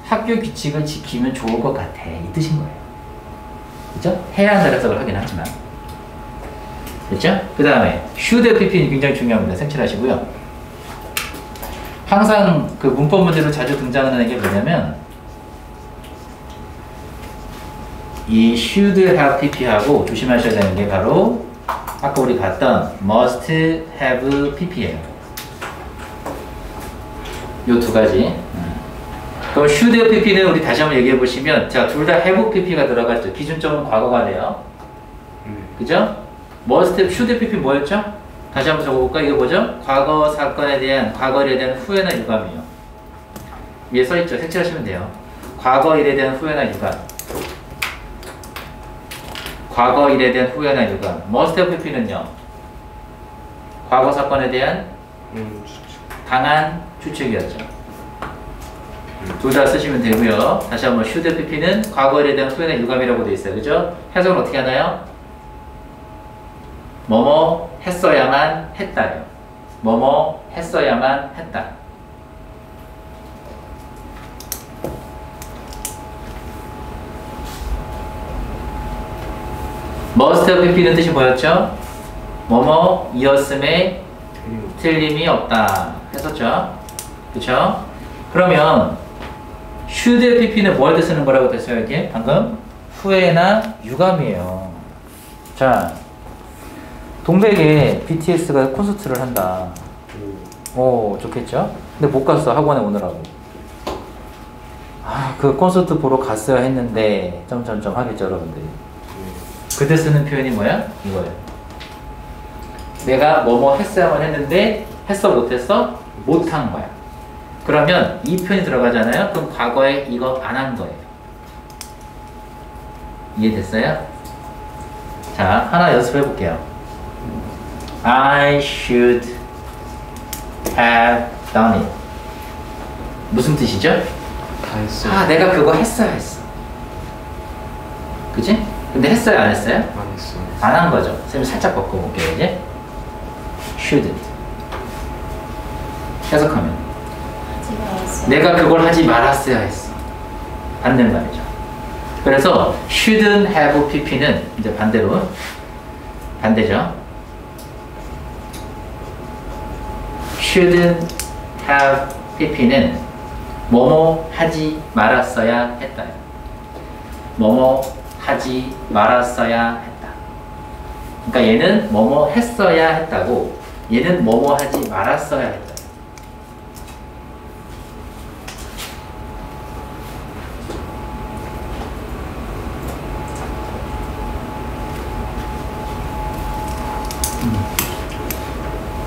학교 규칙을 지키면 좋을 것 같아. 이 뜻인 거예요. 그죠? 해야 한다는 해석을 하긴 하지만 됐죠? 그 다음에 should pp는 굉장히 중요합니다. 생칠하시고요. 항상 그 문법 문제로 자주 등장하는 게 뭐냐면 이 should have pp하고 조심하셔야 되는 게 바로 아까 우리 봤던 must have pp예요. 요 두 가지. 그럼 should have pp는 우리 다시 한번 얘기해 보시면 자, 둘 다 have pp가 들어갔죠. 기준점은 과거가 돼요. 그죠? must have, should have pp 뭐였죠? 다시 한번 적어볼까? 이거 뭐죠? 과거 사건에 대한, 과거 일에 대한 후회나 유감이요. 위에 써있죠? 색칠하시면 돼요. 과거 일에 대한 후회나 유감. 과거 일에 대한 후회나 유감. must have pp는요? 과거 사건에 대한 강한 추측이었죠. 둘 다 쓰시면 되고요. 다시 한번 should have pp는 과거 일에 대한 후회나 유감이라고 되어 있어요. 그죠? 해석은 어떻게 하나요? 뭐뭐 했어야만 했다요. 뭐뭐 했어야만 했다. must have pp는 뜻이 뭐였죠? 뭐뭐 이었음에 틀림이 없다 했었죠. 그쵸? 그러면 should have pp는 뭘 쓰는 거라고 됐어요? 이게 방금 후회나 유감이에요. 자, 동백에 BTS가 콘서트를 한다. 오, 좋겠죠? 근데 못 갔어, 학원에 오느라고. 아, 그 콘서트 보러 갔어야 했는데 점점점 하겠죠, 여러분들이. 그때 쓰는 표현이 뭐야? 이거예요. 내가 뭐뭐 했어야만 했는데 했어 못했어? 못한 거야. 그러면 이 표현이 들어가잖아요. 그럼 과거에 이거 안 한 거예요. 이해됐어요? 자, 하나 연습해 볼게요. I should have done it. 무슨 뜻이죠? 다 했어요. 아, 내가 그거 했어야 했어. 그치? 근데 했어요, 안 했어요? 안 했어요. 안 한 거죠. 쌤이 살짝 바꿔볼게요, 이제. shouldn't. 해석하면. 하지 말았어요. 내가 그걸 하지 말았어야 했어. 반대말이죠. 그래서 shouldn't have pp는 이제 반대로 반대죠. shouldn't have pp는 뭐뭐 하지 말았어야 했다. 뭐뭐 하지 말았어야 했다. 그러니까 얘는 뭐뭐 했어야 했다고, 얘는 뭐뭐 하지 말았어야 했다.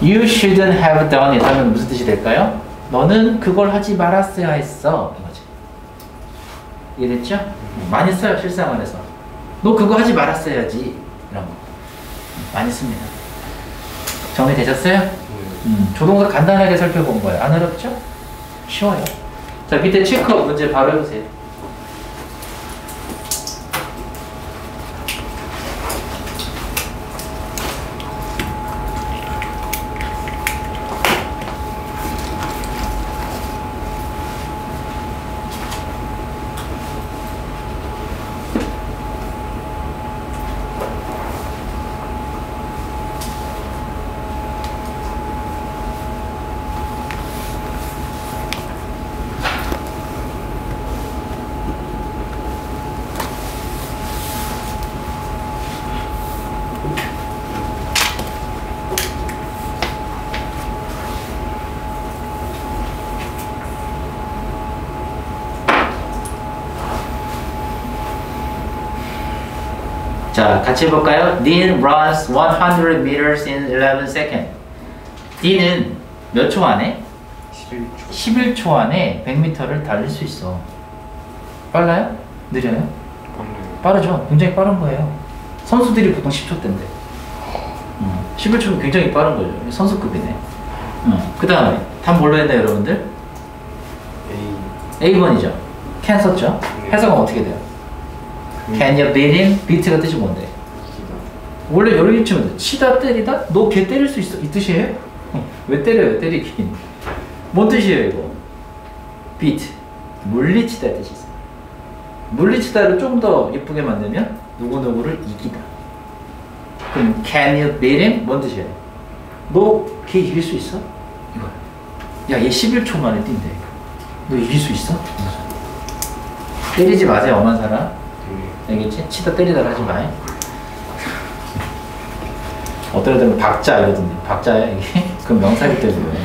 You shouldn't have done it 하면 무슨 뜻이 될까요? 너는 그걸 하지 말았어야 했어. 이거지. 이해됐죠? 많이 써요, 실생활에서. 너 그거 하지 말았어야지. 이런 거. 많이 씁니다. 정리되셨어요? 조동사 간단하게 살펴본 거예요. 안 어렵죠? 쉬워요. 자, 밑에 체크업 문제 바로 해보세요. 자, 같이 해볼까요? Dean runs 100 meters in 11 seconds. Dean은 몇 초 안에? 11초. 11초 안에 100m를 달릴 수 있어. 빨라요? 느려요? 빠르죠? 굉장히 빠른 거예요. 선수들이 보통 10초대인데. 11초면 굉장히 빠른 거죠. 선수급이네. 그 다음에 답 뭘로 했나요, 여러분들? A번이죠. can 썼죠? 네. 해석은 어떻게 돼요? Can you beat him? beat가 뜻이 뭔데? 원래 여기 치면 치다 때리다? 너 걔 때릴 수 있어? 이 뜻이에요? 왜 때려요? 때리긴. 뭔 뜻이에요 이거? beat. 물리치다 뜻이 있어요. 물리치다를 좀 더 예쁘게 만들면 누구누구를 이기다. 그럼 can you beat him? 뭔 뜻이에요? 너 걔 이길 수 있어? 이거야. 야, 얘 11초 만에 뛴대. 너 이길 수 있어? 때리지 마세요, 엄한 사람. 알겠지? 치다 때리다가 하지 마. 어떤 애들은 박자 이러던데. 박자야 이게? 그럼 명사기 때문에.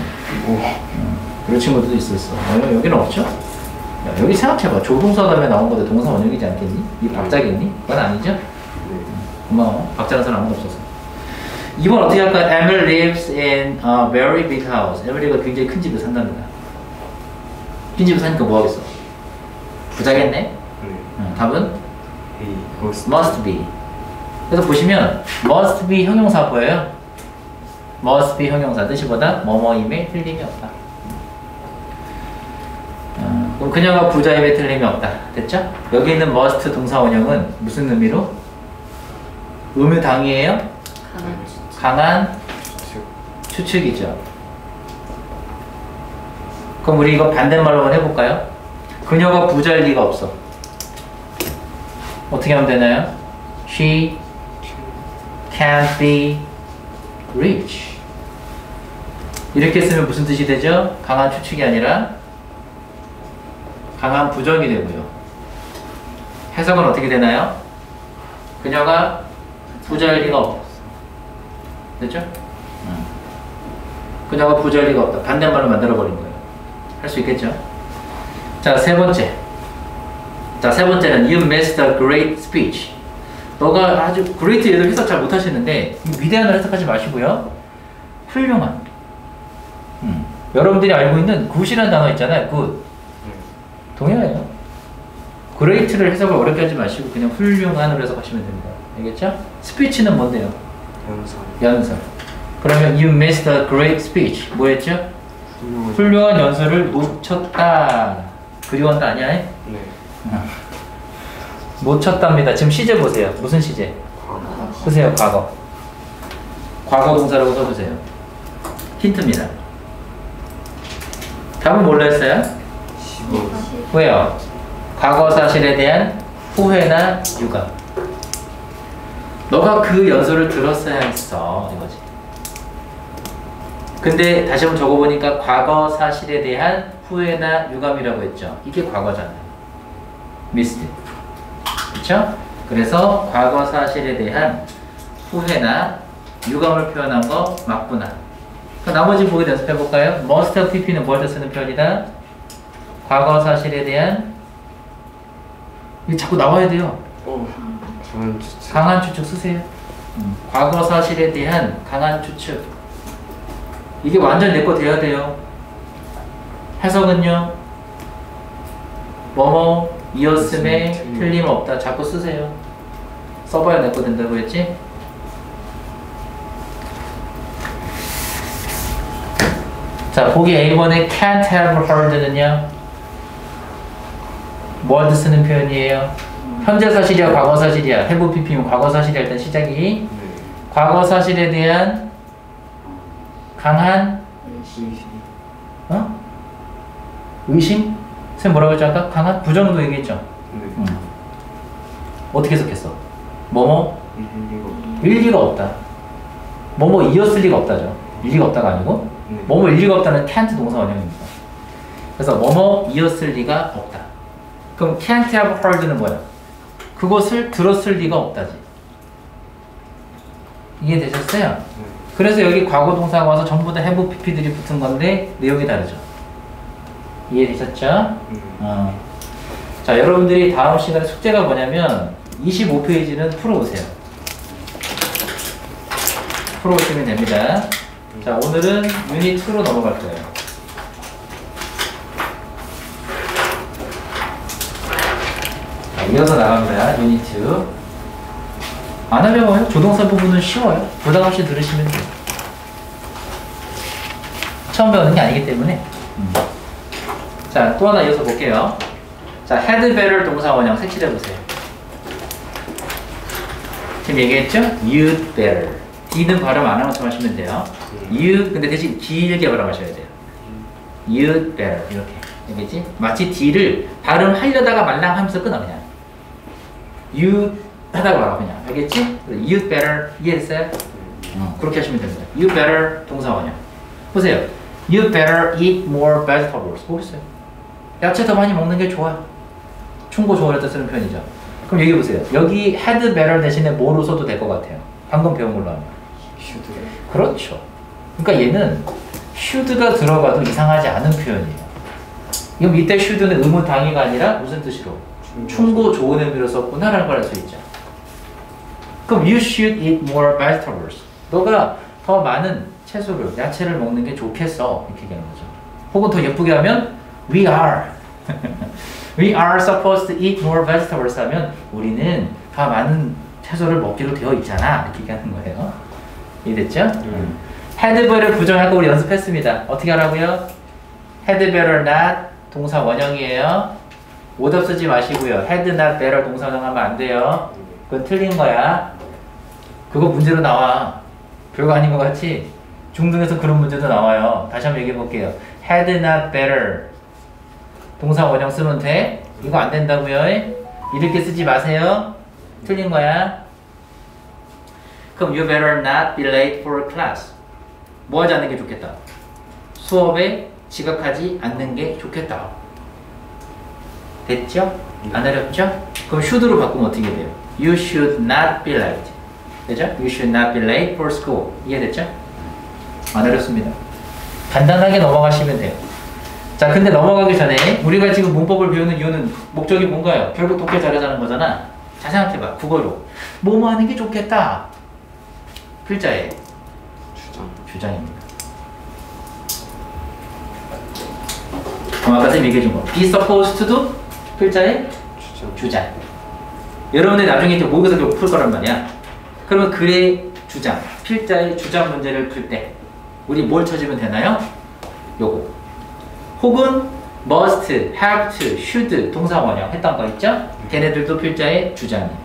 그런 친구들도 있었어. 여기는 없죠? 야, 여기 생각해봐. 조동사 다음에 나온 건데 동사 원형이지 않겠니? 이 박자겠니? 그건 아니죠? 고마워. 박자라는 사람 아무도 없어서. 2번 어떻게 할까? Emily lives in a very big house. 에밀리가 굉장히 큰 집에 산답니다. 큰 집에 사니까 뭐 하겠어? 부자겠네? 답은? must be. 그래서 보시면 must be 형용사 보여요? must be 형용사 뜻이보다 뭐뭐임에 틀림이 없다. 그럼 그녀가 부자임에 틀림이 없다. 됐죠? 여기 있는 must 동사 원형은 무슨 의미로? 의무당이에요? 강한 추측. 강한 추측이죠. 그럼 우리 이거 반대말로 한번 해볼까요? 그녀가 부자일 리가 없어. 어떻게 하면 되나요? She can't be rich. 이렇게 쓰면 무슨 뜻이 되죠? 강한 추측이 아니라 강한 부정이 되고요. 해석은 어떻게 되나요? 그녀가 부자일 리가 없어. 됐죠? 그녀가 부자일 리가 없다. 반대말로 만들어버린 거예요. 할 수 있겠죠? 자, 세 번째. 자, 세 번째는 You missed a great speech. 너가 아주 great 얘들 해석 잘 못하시는데 위대한을 해석하지 마시고요. 훌륭한. 여러분들이 알고 있는 good이라는 단어 있잖아요. good. 동일해요. great를 해석을 어렵게 하지 마시고 그냥 훌륭한으로 해석하시면 됩니다. 알겠죠? speech는 뭔데요? 연설. 그러면 You missed a great speech. 뭐였죠? 훌륭한 연설을 놓쳤다. 그리웠다 아니야? 네. 놓쳤답니다. 지금 시제 보세요. 무슨 시제? 보세요. 과거. 과거 동사라고 써보세요. 힌트입니다. 답은 뭘로 했어요? 15. 왜요? 과거 사실에 대한 후회나 유감. 너가 그 연설을 들었어야 했어 이거지. 근데 다시 한번 적어보니까 과거 사실에 대한 후회나 유감이라고 했죠. 이게 과거잖아요. missed. 그렇죠? 그래서 과거 사실에 대한 후회나 유감을 표현한 거 맞구나. 그럼 나머지 보기 연습해 볼까요? must have pp는 뭘 쓰는 표현이다? 과거 사실에 대한 이게 자꾸 나와야 돼요. 강한 추측. 강한 추측 쓰세요. 과거 사실에 대한 강한 추측. 이게 완전 내 거 돼야 돼요. 해석은요. 뭐뭐 이었음에 틀림없다. 자꾸 쓰세요. 써봐야 내 거 된다고 했지? 자, 보기 A번에 can't have heard는요. 뭘 쓰는 표현이에요? 현재 사실이야, 과거 사실이야. have pp면 과거 사실이야. 일단 시작이. 네. 과거 사실에 대한 강한 의심? 쌤 뭐라고 했죠 아까? 강한 부정도 얘기했죠. 네. 어떻게 해석했어? 뭐뭐 일리가 일리가 없다. 뭐뭐 이었을 리가 없다죠. 일리가 없다가 아니고 네. 뭐뭐 일리가 없다는 can't 동사 원형입니다. 그래서 뭐뭐 이었을 리가 없다. 그럼 can't have heard는 뭐야? 그것을 들었을 리가 없다지. 이해되셨어요? 네. 그래서 여기 과거 동사가 와서 전부 다 have pp들이 붙은 건데 내용이 다르죠. 이해되셨죠? 자, 여러분들이 다음 시간에 숙제가 뭐냐면 25페이지는 풀어오세요. 풀어오시면 됩니다. 자, 오늘은 유닛 2로 넘어갈 거예요. 자, 이어서 나갑니다. 유닛 2. 안 어려워요. 조동사 부분은 쉬워요. 부담 없이 들으시면 돼요. 처음 배우는 게 아니기 때문에. 자, 또 하나 이어서 볼게요. 자, had better 동사 원형 색칠해 보세요. 지금 얘기했죠? you'd better. D는 발음 안 하면서 하시면 돼요. you, 근데 대신 길게 발음하셔야 돼요. you'd better. 이렇게. 알겠지? 마치 D를 발음하려다가 말랑 하면서 끊어, 그냥. you 하다가 말아, 그냥. 알겠지? you'd better. 이해했어요? 그렇게 하시면 됩니다. you better 동사 원형. 보세요. you better eat more vegetables. 보겠어요. 야채 더 많이 먹는 게 좋아요. 충고 조언할 때 쓰는 표현이죠. 그럼 얘기해 보세요. 여기 had better 대신에 뭐로 써도 될 것 같아요. 방금 배운 걸로 하면. should. 그렇죠. 그러니까 얘는 should가 들어가도 이상하지 않은 표현이에요. 이건 이때 should는 의문 당위가 아니라 무슨 뜻으로? 충고 좋은 의미로 썼구나라는 걸 알 수 있죠. 그럼 you should eat more vegetables. 너가 더 많은 채소를, 야채를 먹는 게 좋겠어. 이렇게 얘기하는 거죠. 혹은 더 예쁘게 하면 we are. we are supposed to eat more vegetables 하면 우리는 더 많은 채소를 먹기로 되어 있잖아. 이렇게 얘기하는 거예요. 이해됐죠? had better 부정하고 우리 연습했습니다. 어떻게 하라고요? had better not 동사 원형이에요. 오답 쓰지 마시고요. had not better 동사 원형 하면 안 돼요. 그건 틀린 거야. 그거 문제로 나와. 별거 아닌 것 같지? 중등에서 그런 문제도 나와요. 다시 한번 얘기해 볼게요. had not better 동사 원형 쓰면 돼? 이거 안 된다고요? 이렇게 쓰지 마세요. 틀린 거야. 그럼 you better not be late for class. 뭐 하지 않는 게 좋겠다? 수업에 지각하지 않는 게 좋겠다. 됐죠? 안 어렵죠? 그럼 should로 바꾸면 어떻게 돼요? You should not be late. 되죠? You should not be late for school. 이해됐죠? 안 어렵습니다. 간단하게 넘어가시면 돼요. 자, 근데 넘어가기 전에 우리가 지금 문법을 배우는 이유는 목적이 뭔가요? 결국 독해 잘하자는 거잖아. 잘 생각해봐. 국어로. 뭐뭐 하는 게 좋겠다. 필자에 주장입니다. 아까 선생님 얘기해 준 거. be supposed to do 필자에 주장. 여러분들 나중에 이제 모의고사 교육 풀 거란 말이야. 그러면 글의 주장, 필자의 주장 문제를 풀 때 우리 뭘 찾으면 되나요? 요거. 혹은 must, have to, should 동사 원형 했던 거 있죠? 걔네들도 필자의 주장이에요.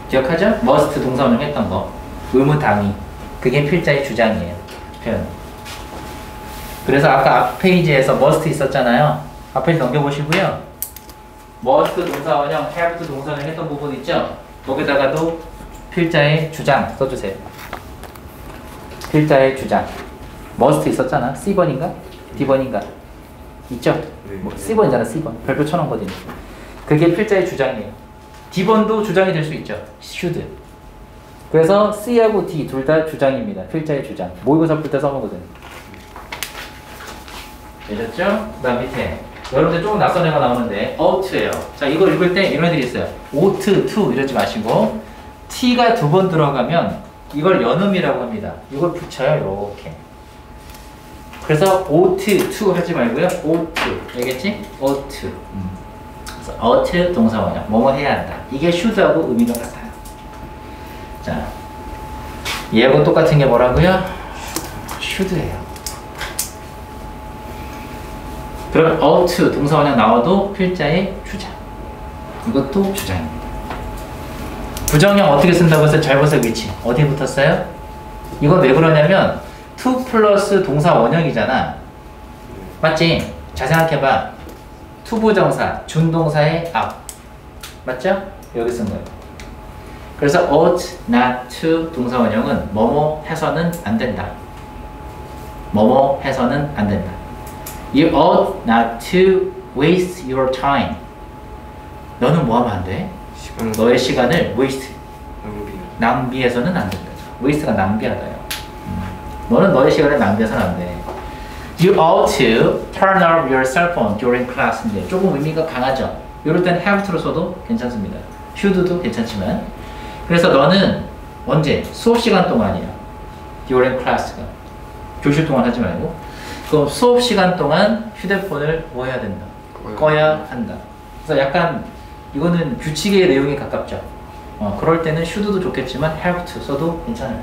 기억하죠? must 동사 원형 했던 거. 의무 당위. 그게 필자의 주장이에요. 표현. 그래서 아까 앞 페이지에서 must 있었잖아요. 앞 페이지 넘겨보시고요. must 동사 원형, have to 동사 원형 했던 부분 있죠? 거기다가도 필자의 주장 써주세요. 필자의 주장. must 있었잖아. C번인가? D번인가? 있죠? 뭐 C번이잖아. C번. 별표 쳐놓은 거지. 그게 필자의 주장이에요. D번도 주장이 될 수 있죠. should. 그래서 C하고 D 둘 다 주장입니다. 필자의 주장. 모의고사 풀 때 써먹거든. 되셨죠? 그 다음 밑에 여러분들 조금 낯선 애가 나오는데 ought예요. 자, 이거 읽을 때 이런 애들이 있어요. ought, to 이러지 마시고 T가 두 번 들어가면 이걸 연음이라고 합니다. 이걸 붙여요. 이렇게. 그래서 ought, to 하지 말고요. ought. 알겠지? ought. 그래서 ought 동사 원형. 뭐뭐 해야 한다. 이게 should하고 의미가 같아요. 자, 얘하고 똑같은 게 뭐라고요? should예요. 그러면 ought 동사 원형 나와도 필자의 주장. 이것도 주장입니다. 부정형 어떻게 쓴다고 해서 잘 보세요. 위치. 어디에 붙었어요? 이건 왜 그러냐면 to 플러스 동사 원형이잖아. 맞지? 잘 생각해봐. to 부정사, 준동사의 앞. 맞죠? 여기 쓴 거예요. 그래서 ought not to 동사 원형은 뭐뭐 해서는 안 된다. 뭐뭐 해서는 안 된다. You ought not to waste your time. 너는 뭐 하면 안 돼? 시간 너의 시간을 waste, 낭비. 낭비해서는 안 된다. waste가 낭비하다요. 너는 너의 시간을 낭비해서는 안 돼. You ought to turn off your cell phone during class인데 조금 의미가 강하죠. 이럴 땐 have to로 써도 괜찮습니다. should도 괜찮지만. 그래서 너는 언제? 수업 시간 동안이야. during class가. 교실 동안 하지 말고. 그럼 수업 시간 동안 휴대폰을 뭐 해야 된다? 꺼야 한다. 그래서 약간 이거는 규칙의 내용에 가깝죠. 그럴 때는 should도 좋겠지만 have to 써도 괜찮아요.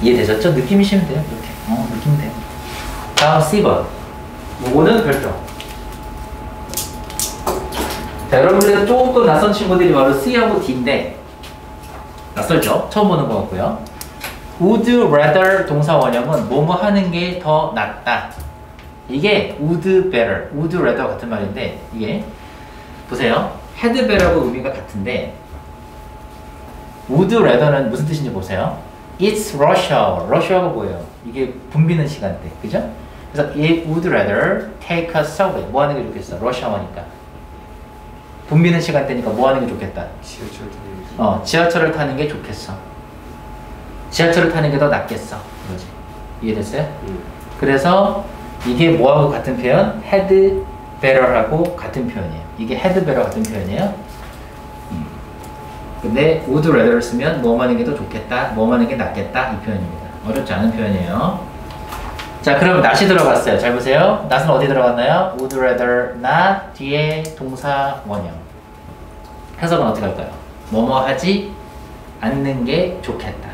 이해되셨죠? 느낌이시면 돼요. 이렇게. 느낌 돼요. 다음 C번. 요거는 별표. 자, 여러분들 조금 낯선 친구들이 바로 C하고 D인데 낯설죠? 처음 보는 것 같고요. would rather 동사 원형은 뭐뭐 하는 게 더 낫다. 이게 would better, would rather 같은 말인데 이게 보세요. had better하고 의미가 같은데 would rather는 무슨 뜻인지 보세요. It's rush hour. rush hour가 뭐예요? 이게 붐비는 시간대. 그죠? 그래서 it would rather take a subway. 뭐 하는 게 좋겠어? rush hour니까. 붐비는 시간대니까 뭐 하는 게 좋겠다? 지하철 타는 게. 지하철을 타는 게 좋겠어. 지하철을 타는 게 더 낫겠어. 이거지. 이해됐어요? 그래서 이게 뭐하고 같은 표현? had better하고 같은 표현이에요. 이게 had better 같은 표현이에요. 근데 would rather 쓰면 뭐 하는 게 더 좋겠다, 뭐 하는 게 낫겠다 이 표현입니다. 어렵지 않은 표현이에요. 자, 그럼 not이 들어갔어요. 잘 보세요. not은 어디 들어갔나요? would rather not 뒤에 동사 원형. 해석은 어떻게 할까요? 뭐뭐 하지 않는 게 좋겠다.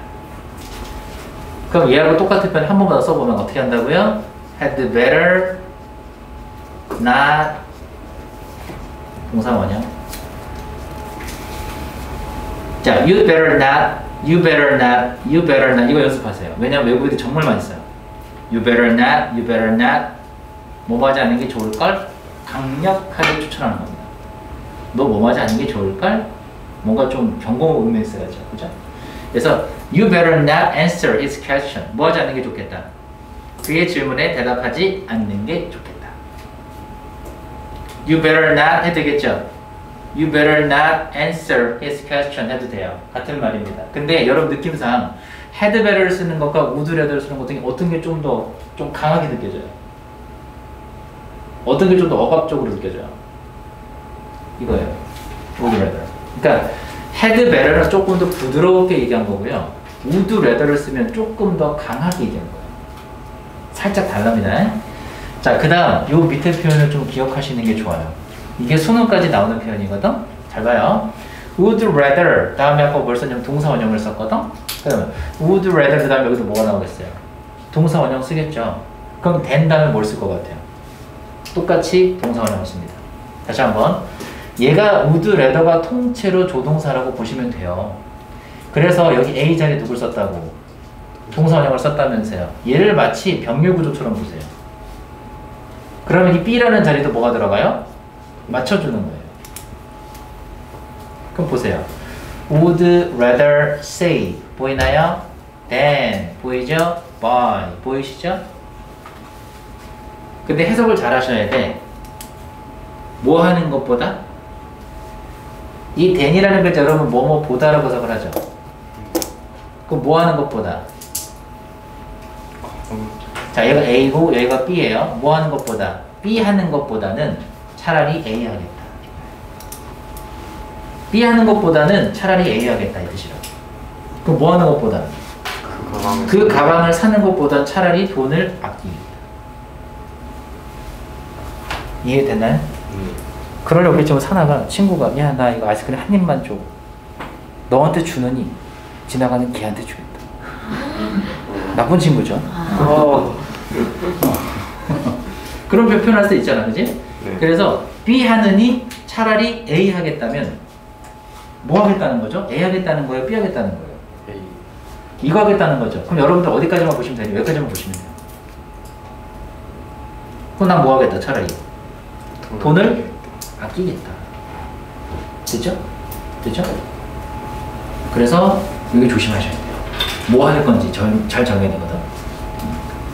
그럼 얘하고 똑같은 표현 한 번만 더 써보면 어떻게 한다고요? had better not 동사 원형. 자, you better not, you better not, you better not 이거 연습하세요. 왜냐면 외국인들이 정말 많이 써요. You better not, you better not 뭐 하지 않는 게 좋을걸? 강력하게 추천하는 겁니다. 너 뭐 하지 않는 게 좋을걸? 뭔가 좀 경고 의미 있어야죠. 그죠? 그래서 you better not answer his question. 뭐 하지 않는 게 좋겠다? 그의 질문에 대답하지 않는 게 좋겠다. You better not 해도 되겠죠? You better not answer his question 해도 돼요. 같은 말입니다. 근데 여러분 느낌상 had better를 쓰는 것과 would rather를 쓰는 것 중에 어떤 게 좀 더 좀 강하게 느껴져요? 어떤 게 좀 더 억압적으로 느껴져요? 이거예요. would rather. 그러니까 had better는 조금 더 부드럽게 얘기한 거고요. would rather를 쓰면 조금 더 강하게 얘기한 거예요. 살짝 다릅니다. 자, 그 다음 요 밑에 표현을 좀 기억하시는 게 좋아요. 이게 수능까지 나오는 표현이거든? 잘 봐요. would rather 다음에 아까 뭘 썼냐면 동사 원형을 썼거든? 그러면 would rather 그 다음에 여기서 뭐가 나오겠어요? 동사 원형 쓰겠죠? 그럼 된 다음에 뭘 쓸 것 같아요? 똑같이 동사원형을 씁니다. 다시 한번. 얘가 would rather가 통째로 조동사라고 보시면 돼요. 그래서 여기 A 자리에 누굴 썼다고? 동사원형을 썼다면서요. 얘를 마치 병렬 구조처럼 보세요. 그러면 이 B라는 자리도 뭐가 들어가요? 맞춰주는 거예요. 그럼 보세요. would rather say 보이나요? than 보이죠? by 보이시죠? 근데 해석을 잘 하셔야 돼. 뭐 하는 것보다? 이 than이라는 글자 여러분 뭐뭐 보다라고 해석을 하죠. 그럼 뭐 하는 것보다? 자, 얘가 A고 여기가 B예요. 뭐 하는 것보다? B 하는 것보다는 차라리 A 하겠다. B 하는 것보다는 차라리 A 하겠다 이 뜻이라. 그럼 뭐 하는 것보다? 그 가방을 사는 것보다 차라리 돈을 아끼겠다. 이해됐나요? 그러려고 했지만 사나가 친구가 야 나 이거 아이스크림 한 입만 줘. 너한테 주느니 지나가는 걔한테 주겠다. 나쁜 친구죠. 그런 표현할 수 있잖아, 그지? 네. 그래서 B 하느니 차라리 A 하겠다면 뭐 하겠다는 거죠? A 하겠다는 거예요? B 하겠다는 거예요? A. 이거 하겠다는 거죠. 그럼 여러분들 어디까지만 보시면 돼요? 여기까지만 보시면 돼요. 그럼 난 뭐 하겠다, 차라리? 돈을 아끼겠다. 됐죠? 됐죠? 그래서 여기 조심하셔야 돼요. 뭐 할 건지 잘 정해야 되거든.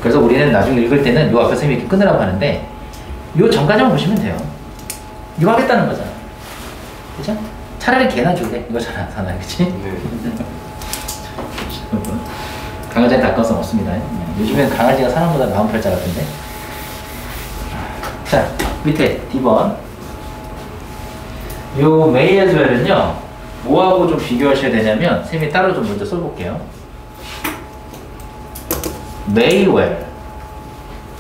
그래서 우리는 나중에 읽을 때는 요 앞에 선생님이 이렇게 끊으라고 하는데 요 전까지만 보시면 돼요. 이거 하겠다는 거잖아. 그죠? 차라리 걔나 줄래? 이거 잘 안 사나, 그치? 네. 강아지한테 아까워서 없습니다. 요즘엔 강아지가 사람보다 나은 팔자 같은데. 자, 밑에 D번. 요 may as well은요, 뭐하고 좀 비교하셔야 되냐면, 쌤이 따로 좀 먼저 써볼게요. may well.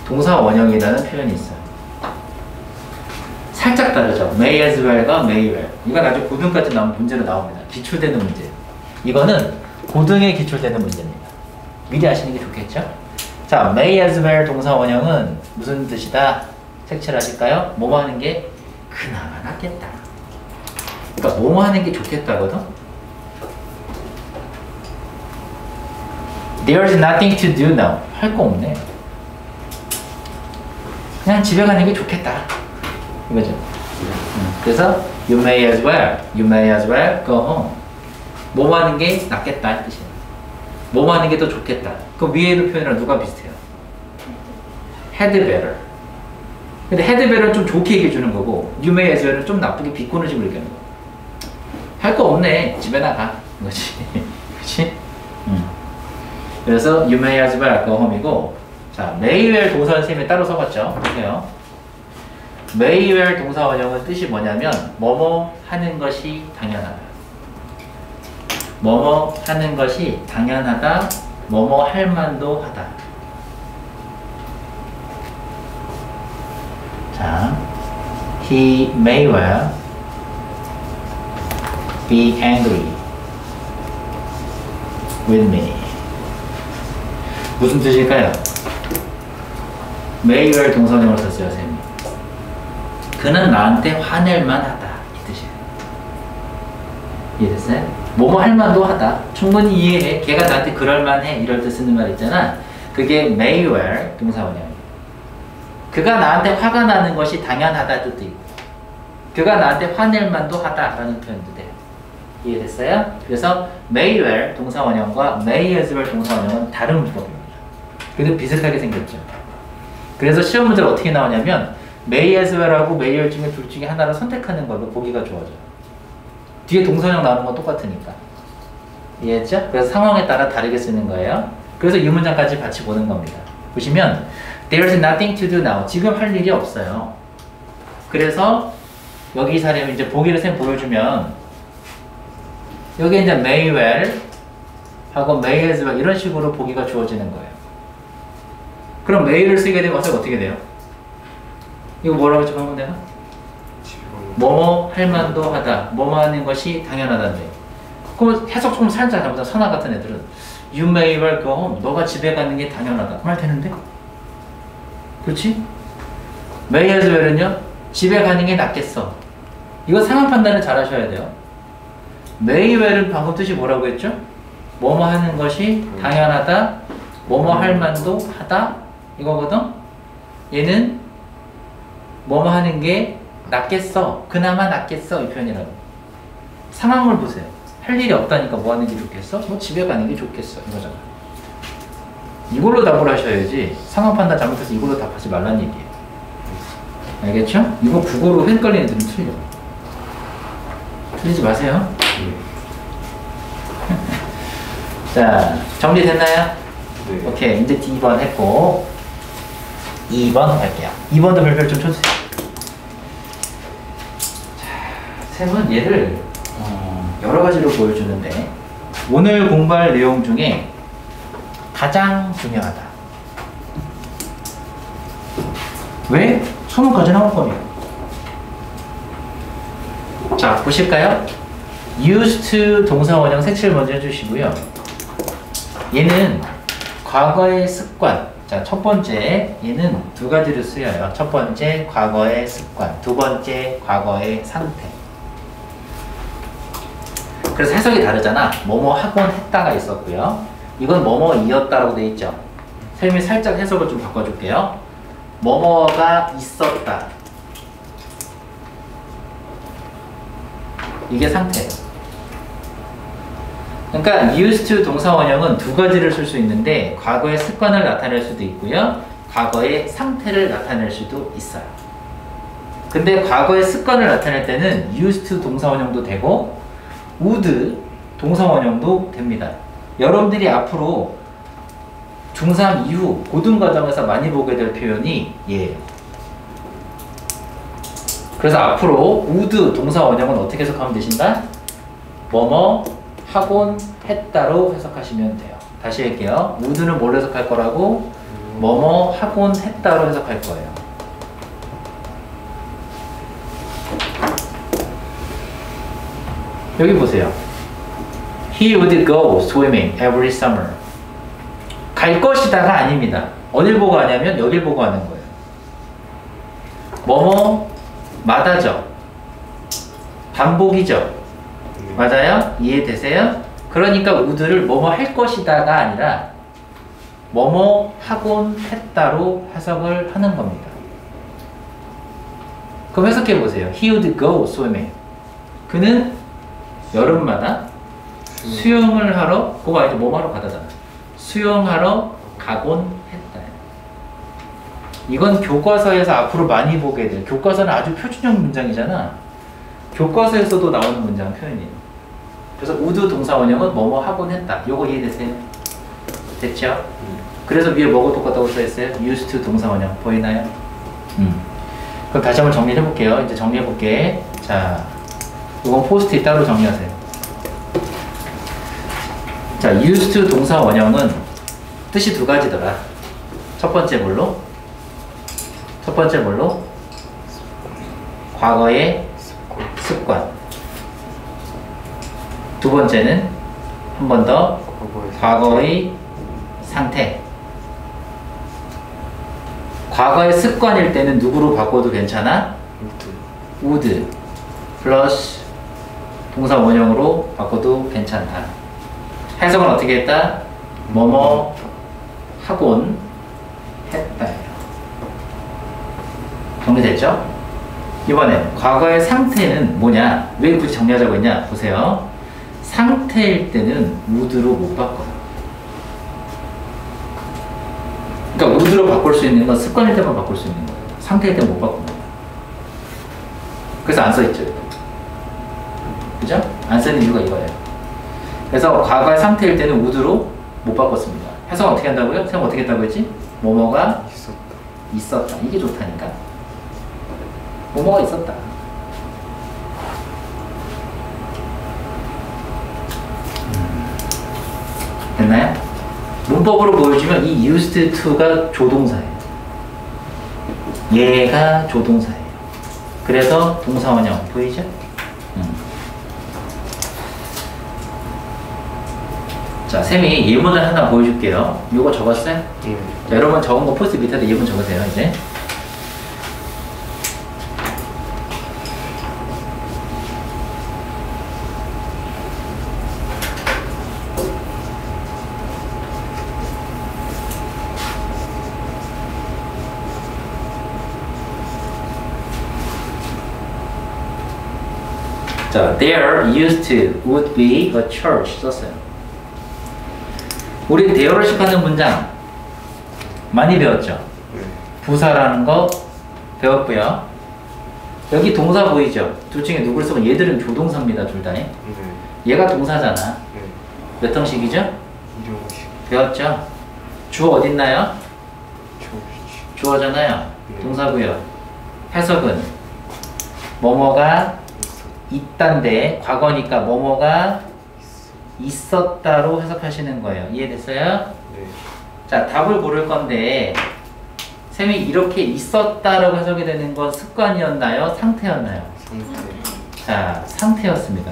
동사 원형이라는 표현이 있어요. 살짝 다르죠. may as well과 may well. 이건 아주 고등까지 나온 문제로 나옵니다. 기출되는 문제. 이거는 고등에 기출되는 문제입니다. 미리 아시는 게 좋겠죠? 자, may as well 동사 원형은 무슨 뜻이다? 색칠하실까요? 뭐뭐 하는 게 그나마 낫겠다. 그러니까 뭐뭐 하는 게 좋겠다거든? There's nothing to do now. 할 거 없네. 그냥 집에 가는 게 좋겠다. 이거죠. 그래서 you may as well go home. 뭐뭐 하는 게 낫겠다 이 뜻이에요. 뭐뭐 하는 게 더 좋겠다. 그 위에 있는 표현이랑 누가 비슷해요? had better. 근데 had better는 좀 좋게 얘기해 주는 거고 you may as well은 좀 나쁘게 비꼬는 식으로 얘기하는 거. 할 거 없네. 집에 나가. 이거지. 그치? 그래서 you may as well go home이고, 자, may well 동사 선생님이 따로 써봤죠? 보세요. may well 동사 원형은 뜻이 뭐냐면 뭐뭐 하는 것이 당연하다. 뭐뭐 하는 것이 당연하다. 뭐뭐 할 만도 하다. 자, he may well be angry with me. 무슨 뜻일까요? may well 동사원형을 썼어요, 선생님. 그는 나한테 화낼 만하다 이 뜻이에요. 이해됐어요? 뭐뭐 할 만도 하다. 충분히 이해해. 걔가 나한테 그럴 만해. 이럴 때 쓰는 말 있잖아. 그게 may well 동사원형. 그가 나한테 화가 나는 것이 당연하다 뜻도 있고, 그가 나한테 화낼 만도 하다라는 표현도 돼요. 이해됐어요? 그래서 may well 동사원형과 may as well 동사원형은 다른 문법입니다. 근데 비슷하게 생겼죠. 그래서 시험 문제가 어떻게 나오냐면 may as well하고 may well 중에 둘 중에 하나를 선택하는 걸로 보기가 좋아져요. 뒤에 동사원형 나오는 건 똑같으니까. 이해했죠? 그래서 상황에 따라 다르게 쓰는 거예요. 그래서 이 문장까지 같이 보는 겁니다. 보시면 There's nothing to do now. 지금 할 일이 없어요. 그래서 여기 이 사례를 이제 보기를 쌤 보여주면 여기 이제 may well 하고 may as well 이런 식으로 보기가 주어지는 거예요. 그럼 may를 쓰게 되면 어떻게 돼요? 이거 뭐라고 적으면 되나? 뭐뭐 할 만도 하다. 뭐뭐 하는 것이 당연하다인데. 그럼 해석 좀 살짝 잘못한 선화 같은 애들은 You may well go home. 너가 집에 가는 게 당연하다. 그 말 되는데? 그렇지? may as well은요? 집에 가는 게 낫겠어. 이거 상황 판단을 잘 하셔야 돼요. may well은 방금 뜻이 뭐라고 했죠? 뭐뭐 하는 것이 당연하다, 뭐뭐 할 만도 하다, 이거거든? 얘는 뭐뭐 하는 게 낫겠어, 그나마 낫겠어, 이 표현이라고. 상황을 보세요. 할 일이 없다니까 뭐 하는 게 좋겠어? 뭐 집에 가는 게 좋겠어, 이거잖아. 이걸로 답을 하셔야지 상황 판단 잘못해서 이걸로 답하지 말란 얘기예요. 알겠죠? 이거 국어로 헷갈리는 애들은 틀려. 틀리지 마세요. 자, 정리됐나요? 네. 오케이, 이제 D번 했고 2번 갈게요. 2번도 별별 좀 쳐주세요. 자, 쌤은 얘를 여러 가지로 보여주는데 오늘 공부할 내용 중에 가장 중요하다. 왜? 수능까지 나올 거니까. 자, 보실까요? used to 동사 원형 색칠 먼저 해주시고요. 얘는 과거의 습관. 자, 첫 번째, 얘는 두 가지로 쓰여요. 첫 번째, 과거의 습관. 두 번째, 과거의 상태. 그래서 해석이 다르잖아. 뭐뭐 하곤 했다가 있었고요. 이건 뭐뭐이었다라고 돼 있죠. 선생님이 살짝 해석을 좀 바꿔줄게요. 뭐뭐가 있었다. 이게 상태예요. 그러니까 used to 동사 원형은 두 가지를 쓸 수 있는데 과거의 습관을 나타낼 수도 있고요. 과거의 상태를 나타낼 수도 있어요. 근데 과거의 습관을 나타낼 때는 used to 동사 원형도 되고 would 동사 원형도 됩니다. 여러분들이 앞으로 중3 이후 고등 과정에서 많이 보게 될 표현이 얘예요. 그래서 앞으로 would 동사 원형은 어떻게 해석하면 되신다? 뭐뭐 하곤 했다로 해석하시면 돼요. 다시 할게요. would는 뭘 해석할 거라고? 뭐뭐 하곤 했다로 해석할 거예요. 여기 보세요. He would go swimming every summer. 갈 것이다가 아닙니다. 어딜 보고 하냐면 여길 보고 하는 거예요. 뭐뭐 마다죠. 반복이죠. 맞아요? 이해되세요? 그러니까 would를 뭐뭐 할 것이다가 아니라 뭐뭐 하곤 했다로 해석을 하는 겁니다. 그럼 해석해 보세요. He would go swimming. 그는 여름마다 수영을 하러, 그거 아니죠? 뭐뭐 하러 가다잖아. 수영하러 가곤 했다. 이건 교과서에서 앞으로 많이 보게 될, 교과서는 아주 표준형 문장이잖아. 교과서에서도 나오는 문장 표현이에요. 그래서 would 동사 원형은 뭐뭐 하곤 했다. 요거 이해되세요? 됐죠? 그래서 위에 뭐가 똑같다고 써있어요? used to 동사 원형 보이나요? 그럼 다시 한번 정리해 볼게요. 이제 정리해 볼게. 자, 이건 포스트잇 따로 정리하세요. 자, used to 동사 원형은 뜻이 두 가지더라. 첫 번째 뭘로? 첫 번째 뭘로? 과거의 습관. 두 번째는 한 번 더 과거의 상태. 과거의 습관일 때는 누구로 바꿔도 괜찮아? would 플러스 동사 원형으로 바꿔도 괜찮다. 해석은 어떻게 했다? 뭐뭐 하곤 했다. 정리됐죠? 이번엔 과거의 상태는 뭐냐? 왜 굳이 정리하자고 했냐? 보세요. 상태일 때는 would로 못 바꿔요. 그러니까 would로 바꿀 수 있는 건 습관일 때만 바꿀 수 있는 거예요. 상태일 때는 못 바꾼다. 그래서 안 써있죠. 그죠? 안 쓰는 이유가 이거예요. 그래서 과거의 상태일 때는 would로 못 바꿨습니다. 해석은 어떻게 한다고요? 해석 어떻게 했다고 했지? 뭐뭐가 있었다. 이게 좋다니까. 뭐뭐가 있었다. 됐나요? 문법으로 보여주면 이 used to가 조동사예요. 얘가 조동사예요. 그래서 동사원형 보이죠? 자, 쌤이 예문을 하나 보여줄게요. 이거 적었어요? 네. 자, 여러분 적은 거 포스트 밑에다 예문 적으세요, 이제. 자, there used to would be a church 썼어요. 우리 there를 시작하는 문장 많이 배웠죠? 네. 부사라는 거 배웠고요. 여기 동사 보이죠? 둘 중에 누굴 쓰고 얘들은 조동사입니다, 둘 다. 네. 얘가 동사잖아. 네. 몇 형식이죠? 이동식. 배웠죠? 주어 어딨나요? 조식. 주어잖아요. 네. 동사고요. 해석은 뭐뭐가 있단데 과거니까 뭐뭐가 있었다로 해석하시는 거예요. 이해됐어요? 네. 자, 답을 고를 건데 쌤이 이렇게 있었다라고 해석이 되는 건 습관이었나요? 상태였나요? 상태. 자, 상태였습니다.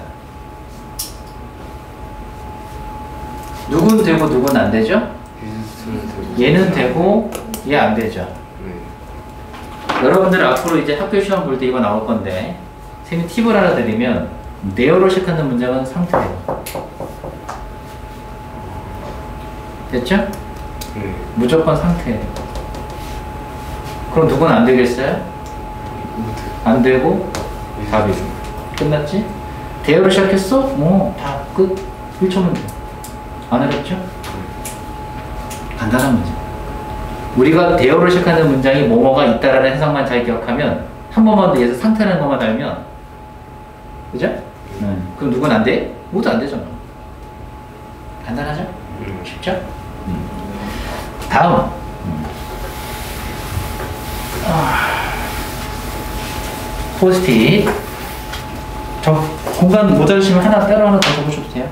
누군 되고 누군 안 되죠? 비슷한 되고. 얘는 되고 얘 안 되죠. 네. 여러분들 앞으로 이제 학교 시험 볼 때 이거 나올 건데 쌤이 팁을 하나 드리면 네어로 시작하는 문장은 상태예요. 됐죠? 네. 무조건 상태예요. 그럼 누군 안 되겠어요? 안 되고 답이 끝났지? 대어로 시작했어? 뭐 다 끝. 1초면 돼. 안 어렵죠? 간단한 문제. 우리가 대어로 시작하는 문장이 뭐뭐가 있다라는 해석만 잘 기억하면 한 번만 더 얘에서 상태라는 것만 알면 그죠? 그럼 누군 안 돼? 모두 안 되잖아. 간단하죠? 쉽죠? 다음. 포스트잇. 공간 모자르시면 따로 하나 더 적으셔도 돼요.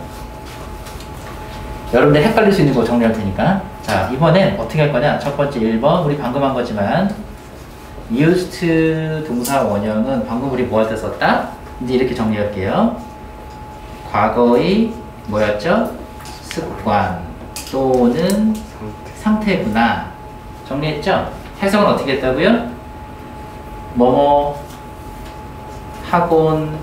여러분들 헷갈릴 수 있는 거 정리할 테니까. 자, 이번엔 어떻게 할 거냐? 첫 번째 1번, 우리 방금 한 거지만 used 동사 원형은 방금 우리 뭐 할 때 썼다? 이제 이렇게 정리할게요. 과거의 뭐였죠? 습관 또는 상태구나. 정리했죠? 해석은 어떻게 했다고요? 뭐뭐 하곤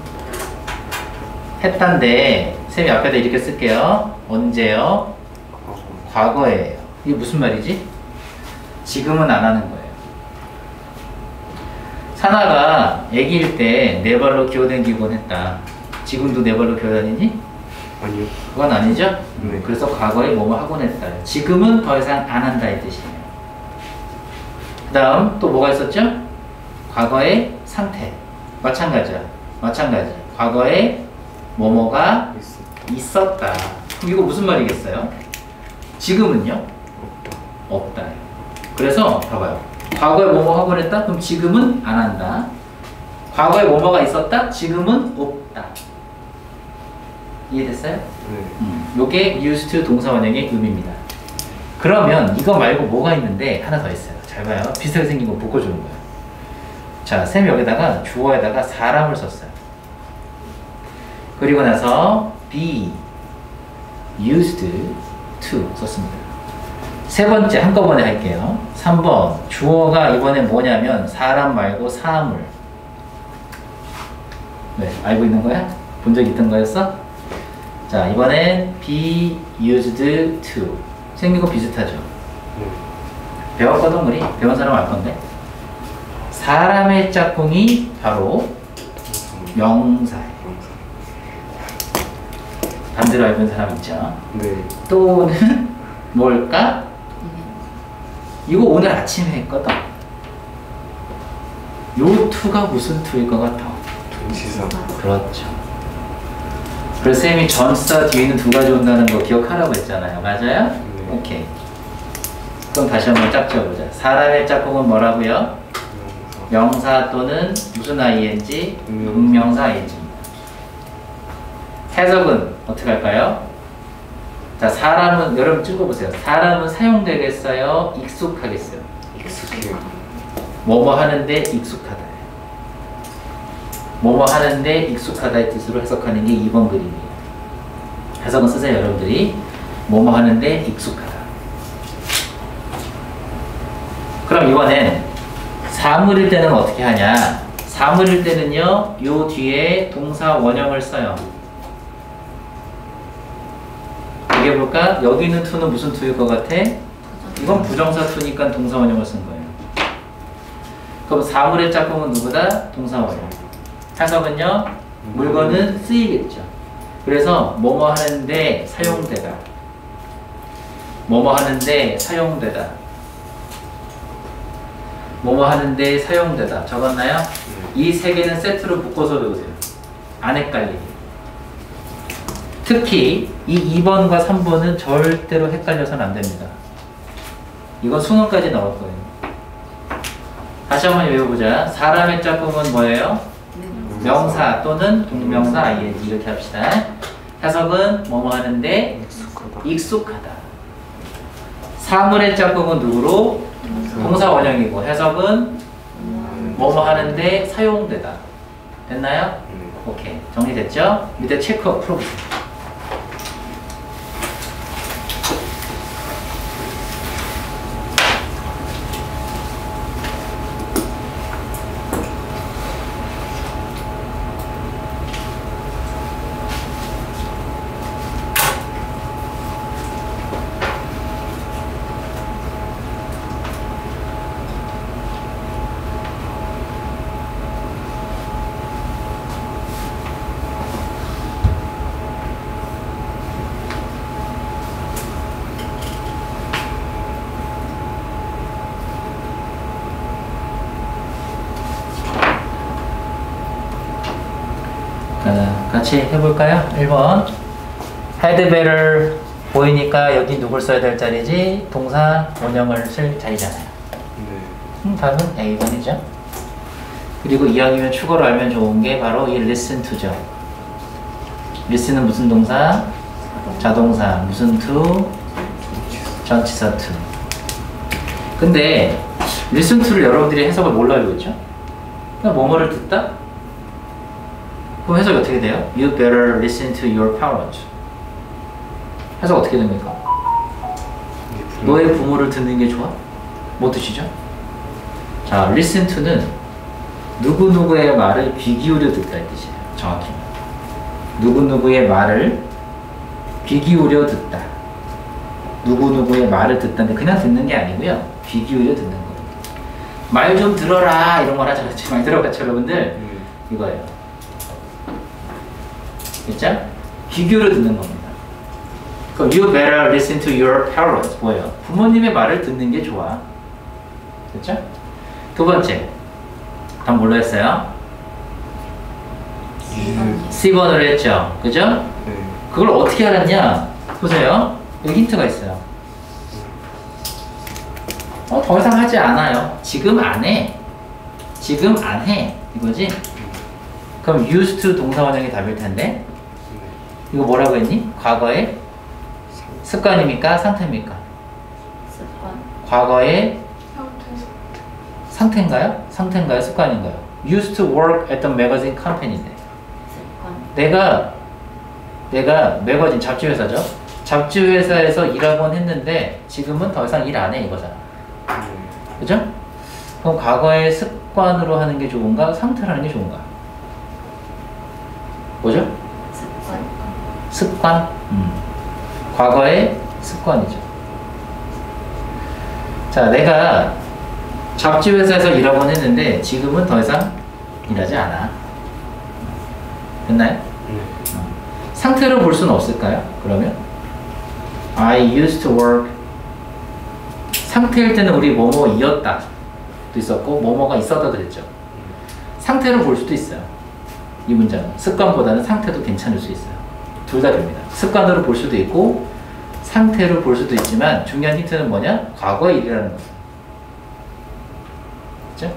했단데 쌤이 앞에다 이렇게 쓸게요. 언제요? 과거예요. 이게 무슨 말이지? 지금은 안 하는 거예요. 사나가 아기일 때 네 발로 기어다니곤 했다. 지금도 네 발로 기어다니니? 아니요. 그건 아니죠? 네. 그래서 과거에 뭐뭐 하곤 했다. 지금은 더 이상 안 한다 이 뜻이에요. 그 다음 또 뭐가 있었죠? 과거의 상태. 마찬가지야. 마찬가지. 과거에 뭐뭐가 있었다. 그럼 이거 무슨 말이겠어요? 지금은요? 없다. 그래서 봐봐요. 과거에 뭐뭐 하곤 했다? 그럼 지금은 안 한다. 과거에 뭐뭐가 있었다? 지금은 없다. 이해됐어요? 네. 요게 used to 동사 원형의 의미입니다. 그러면 이거 말고 뭐가 있는데 하나 더 있어요. 잘 봐요. 비슷하게 생긴 거 묶어주는 거예요. 자, 쌤이 여기다가 주어에다가 사람을 썼어요. 그리고 나서 be used to 썼습니다. 세 번째 한꺼번에 할게요. 3번 주어가 이번에 뭐냐면 사람 말고 사물. 네, 알고 있는 거야? 본 적 있던 거였어? 자, 이번엔 be used to 생긴 거 비슷하죠? 네. 배웠거든 우리? 배운 사람 알 건데 사람의 짝꿍이 바로 명사예요. 반대로 알고 있는 사람 있죠? 네. 또는 뭘까? 이거 오늘 아침에 했거든. 요 투가 무슨 투일 것 같아? 전치사. 그렇죠. 그래서 쌤이 전사 뒤에 있는 두 가지 온다는 거 기억하라고 했잖아요. 맞아요? 네. 오케이. 그럼 다시 한번 짝 지어보자. 사람의 짝꿍은 뭐라고요? 명사 또는 무슨 ing? 분명사 ing입니다. 해석은 어떻게 할까요? 자, 사람은 여러분 찍어보세요. 사람은 사용되겠어요? 익숙하겠어요? 익숙해요. 뭐뭐 하는데 익숙하다. 뭐뭐 하는데 익숙하다의 뜻으로 해석하는 게 2번 그림이에요. 해석은 쓰세요, 여러분들이. 뭐뭐 하는데 익숙하다. 그럼 이번엔 사물일 때는 어떻게 하냐? 사물일 때는요, 요 뒤에 동사 원형을 써요. 이게 볼까? 여기 있는 to는 무슨 to일 것 같아? 이건 부정사 to니까 동사 원형을 쓴 거예요. 그럼 사물의 짝꿍은 누구다? 동사 원형. 해석은요, 물건은 쓰이겠죠. 그래서 뭐뭐 하는데 사용되다. 뭐뭐 하는데 사용되다. 뭐뭐 하는데 사용되다. 적었나요? 이 세 개는 세트로 묶어서 외우세요. 안 헷갈리게. 특히 이 2번과 3번은 절대로 헷갈려서는 안 됩니다. 이건 수능까지 나올 거예요. 다시 한번 외워보자. 사람의 짝꿍은 뭐예요? 명사 또는 동명사 ing 이렇게 합시다. 해석은 뭐뭐 하는데 익숙하다. 사물의 짝꿍은 누구로? 동사 원형이고 해석은 뭐뭐 하는데 사용되다. 됐나요? 오케이. 정리됐죠? 밑에 체크 풀어보세요. 같이 해볼까요? 1번 had better 보이니까 여기 누굴 써야 될 자리지? 동사 원형을 쓸 자리잖아요. 답은 A번이죠. 그리고 이왕이면 축어로 알면 좋은 게 바로 이 listen to죠. listen은 무슨 동사? 자동사. 무슨 to? 전치사 to. 근데 listen to를 여러분들이 해석을 뭘로 알고 있죠? 그냥 뭐뭐를 듣다? 그럼 해석이 어떻게 돼요? You better listen to your parents. 해석 어떻게 됩니까? 너의 부모를 듣는 게 좋아? 뭐 뜻이죠? 자, listen to는 누구누구의 말을 귀 기울여 듣다 이 뜻이에요. 정확히. 누구누구의 말을 귀 기울여 듣다. 누구누구의 말을 듣다는데 그냥 듣는 게 아니고요. 귀 기울여 듣는 거예요. 말 좀 들어라 이런 말 하잖아요. 많이 들어봤죠 여러분들? 이거예요. 그쵸? 귀 기울여 듣는 겁니다. 그럼 you better listen to your parents 뭐예요? 부모님의 말을 듣는 게 좋아. 그쵸? 두 번째 답 뭘로 했어요? C번으로 했죠. 그죠? 그걸 어떻게 알았냐? 보세요. 여기 힌트가 있어요. 더 이상 하지 않아요. 지금 안 해. 지금 안 해. 이거지? 그럼 used to 동사 원형이 답일 텐데 이거 뭐라고 했니? 과거의 습관입니까? 상태입니까? 습관. 과거의 상태인가요? 상태인가요? 습관인가요? Used to work at the magazine company인데 습관. 내가 매거진 잡지 회사죠? 잡지 회사에서 일하곤 했는데 지금은 더 이상 일 안 해 이거잖아. 그죠? 그럼 과거의 습관으로 하는 게 좋은가? 상태로 하는 게 좋은가? 뭐죠? 습관. 습관? 과거의 습관이죠. 자, 내가 잡지 회사에서 일하곤 했는데 지금은 더 이상 일하지 않아. 됐나요? 상태로 볼 수는 없을까요? 그러면 I used to work 상태일 때는 우리 뭐뭐이었다 도 있었고 뭐뭐가 있었다도 했죠. 상태로 볼 수도 있어요. 이 문장은 습관보다는 상태도 괜찮을 수 있어요. 둘 다 됩니다. 습관으로 볼 수도 있고 상태로 볼 수도 있지만 중요한 힌트는 뭐냐? 과거의 일이라는 거죠. 그렇죠?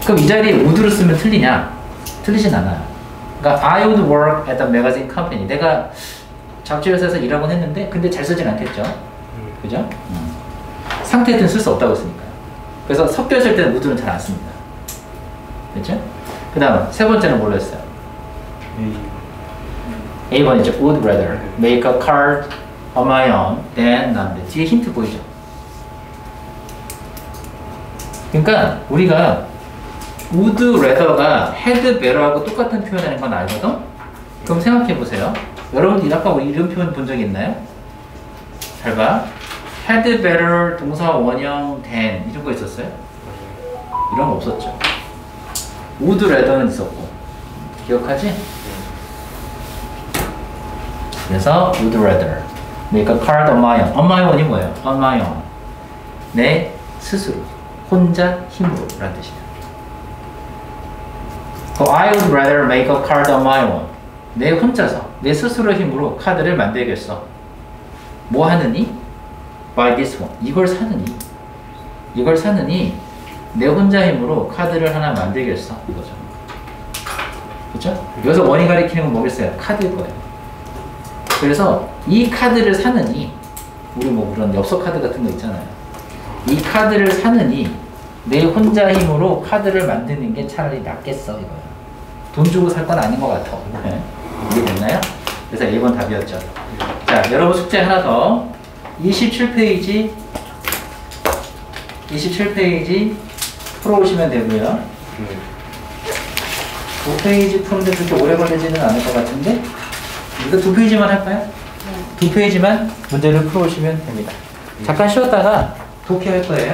그럼 이 자리에 would를 쓰면 틀리냐? 틀리진 않아요. 그러니까 I would work at the magazine company. 내가 잡지 회사에서 일하곤 했는데 근데 잘 쓰진 않겠죠? 그죠? 상태든 쓸 수 없다고 했으니까요. 그래서 섞여 있을 때는 would는 잘 안 씁니다. 그렇죠? 그 다음 세 번째는 뭘로 했어요? A번이죠. Would rather make a card on my own than none. 뒤에 힌트 보이죠? 그러니까 우리가 would rather가 had better하고 똑같은 표현하는 건 알거든? 그럼 생각해 보세요. 여러분 아까 우리 이런 표현 본 적 있나요? 잘 봐. had better 동사 원형 than 이런 거 있었어요? 이런 거 없었죠. would rather는 있었고 기억하지? 그래서 would rather make a card on my own. on my own이 뭐예요? on my own. 내 스스로 혼자 힘으로 라는 뜻이에요. I would rather make a card on my own. 내 혼자서 내 스스로 힘으로 카드를 만들겠어. 뭐 하느니? By this one. 이걸 사느니 내 혼자 힘으로 카드를 하나 만들겠어. 이거죠. 그렇죠? 여기서 원이 가리키는 건 뭐겠어요? 카드일 거예요. 그래서 이 카드를 사느니 우리 뭐 그런 엽서 카드 같은 거 있잖아요. 이 카드를 사느니 내 혼자 힘으로 카드를 만드는 게 차라리 낫겠어 이거예요. 돈 주고 살 건 아닌 것 같아. 네. 이해됐나요? 그래서 1번 답이었죠. 자, 여러분 숙제 하나 더. 27페이지 풀어오시면 되고요. 2페이지 푸는데 그렇게 오래 걸리지는 않을 것 같은데 이거 2페이지만 할까요? 2페이지만 문제를 풀어오시면 됩니다. 잠깐 쉬었다가 독해할 거예요.